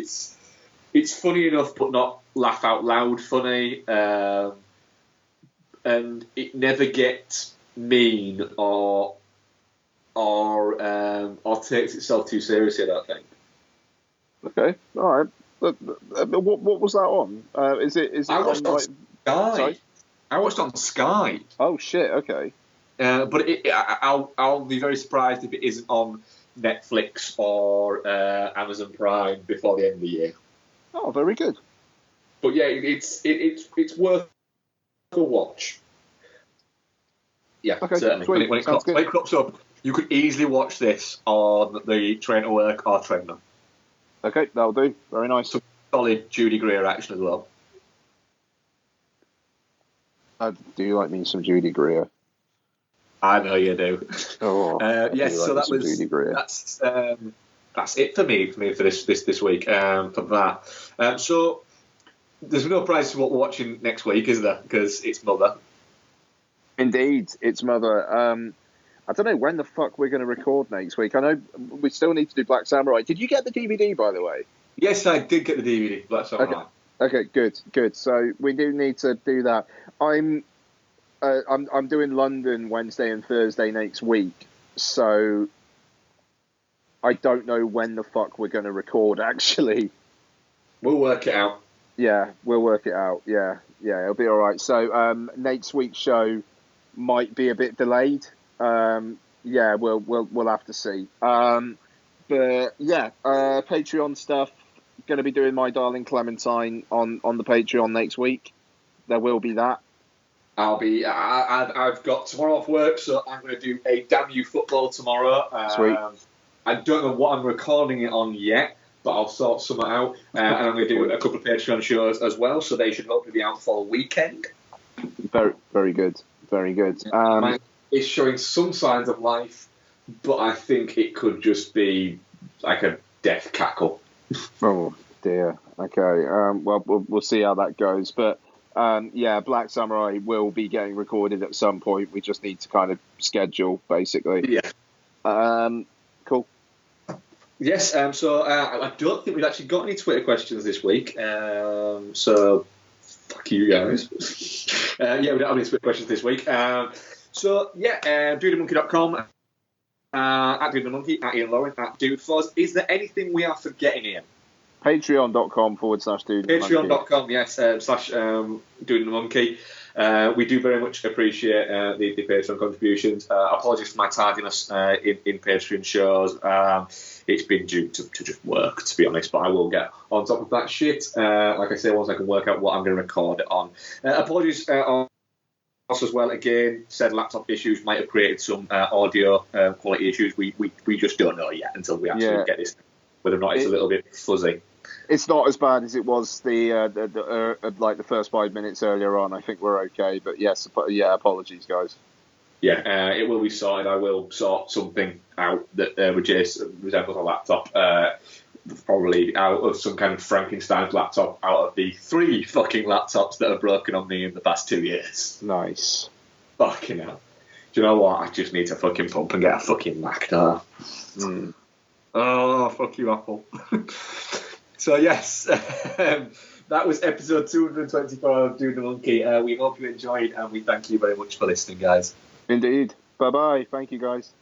It's funny enough, but not laugh out loud funny, and it never gets mean or takes itself too seriously, I don't think. Okay, all right. What was that on? Is it I watched on Sky. Sorry? I watched on Sky. Oh shit! Okay. But I'll be very surprised if it isn't on Netflix or Amazon Prime before the end of the year. Oh, very good. But yeah, it's worth a watch. Yeah, Okay, certainly. When it crops up, you could easily watch this on the train to work or train them. Okay, that'll do. Very nice. Some solid Judy Greer action as well. Do you like me some Judy Greer? I know you do. Oh, yes. So that was Judy Greer. That's it for me for this week. For that. So there's no prize for what we're watching next week, is there? Because it's Mother. Indeed, it's Mother. I don't know when the fuck we're going to record next week. I know we still need to do Black Samurai. Did you get the DVD, by the way? Yes, I did get the DVD. Black Samurai. Okay, good. So we do need to do that. I'm doing London Wednesday and Thursday next week, so I don't know when the fuck we're going to record, actually. We'll work it out. Yeah, we'll work it out. Yeah, it'll be all right. So next week's show might be a bit delayed. Yeah, we'll have to see. But yeah, Patreon stuff. Going to be doing My Darling Clementine on the Patreon next week. There will be that. I've got tomorrow off work, so I'm going to do a Damn You Football tomorrow. Sweet. I don't know what I'm recording it on yet, but I'll sort something out. And I'm going to do a couple of Patreon shows as well, so they should hopefully be out for the weekend. Very, very good. Very good. It's showing some signs of life, but I think it could just be like a death cackle. Oh dear. Okay. Well, we'll see how that goes. But yeah, Black Samurai will be getting recorded at some point. We just need to kind of schedule, basically. Yeah. Cool. Yes. So I don't think we've actually got any Twitter questions this week. So fuck you guys. Yeah, we don't have any Twitter questions this week. So yeah, dudeandmonkey.com, at dudeandmonkey, at Ian Lauren, at DudeFuzz. Is there anything we are forgetting, Ian? Patreon.com/Dude. Patreon.com, yes, /Dude and the Monkey. We do very much appreciate the Patreon contributions. Apologies for my tardiness in Patreon shows. It's been due to just work, to be honest, but I will get on top of that shit. Like I say, once I can work out what I'm going to record it on. Apologies also as well, again, said laptop issues might have created some audio quality issues. We just don't know yet until we actually get this, whether or not it's a little bit fuzzy. It's not as bad as it was the first 5 minutes earlier on. I think we're okay, but yes, apologies, guys. Yeah, it will be sorted. I will sort something out that resembles a laptop, probably out of some kind of Frankenstein's laptop, out of the 3 fucking laptops that have broken on me in the past 2 years. Nice. Fucking hell. Do you know what? I just need to fucking pump and get a fucking Mac now. Oh, fuck you, Apple. So yes, that was episode 224 of Dude the Monkey. We hope you enjoyed, and we thank you very much for listening, guys. Indeed. Bye-bye. Thank you, guys.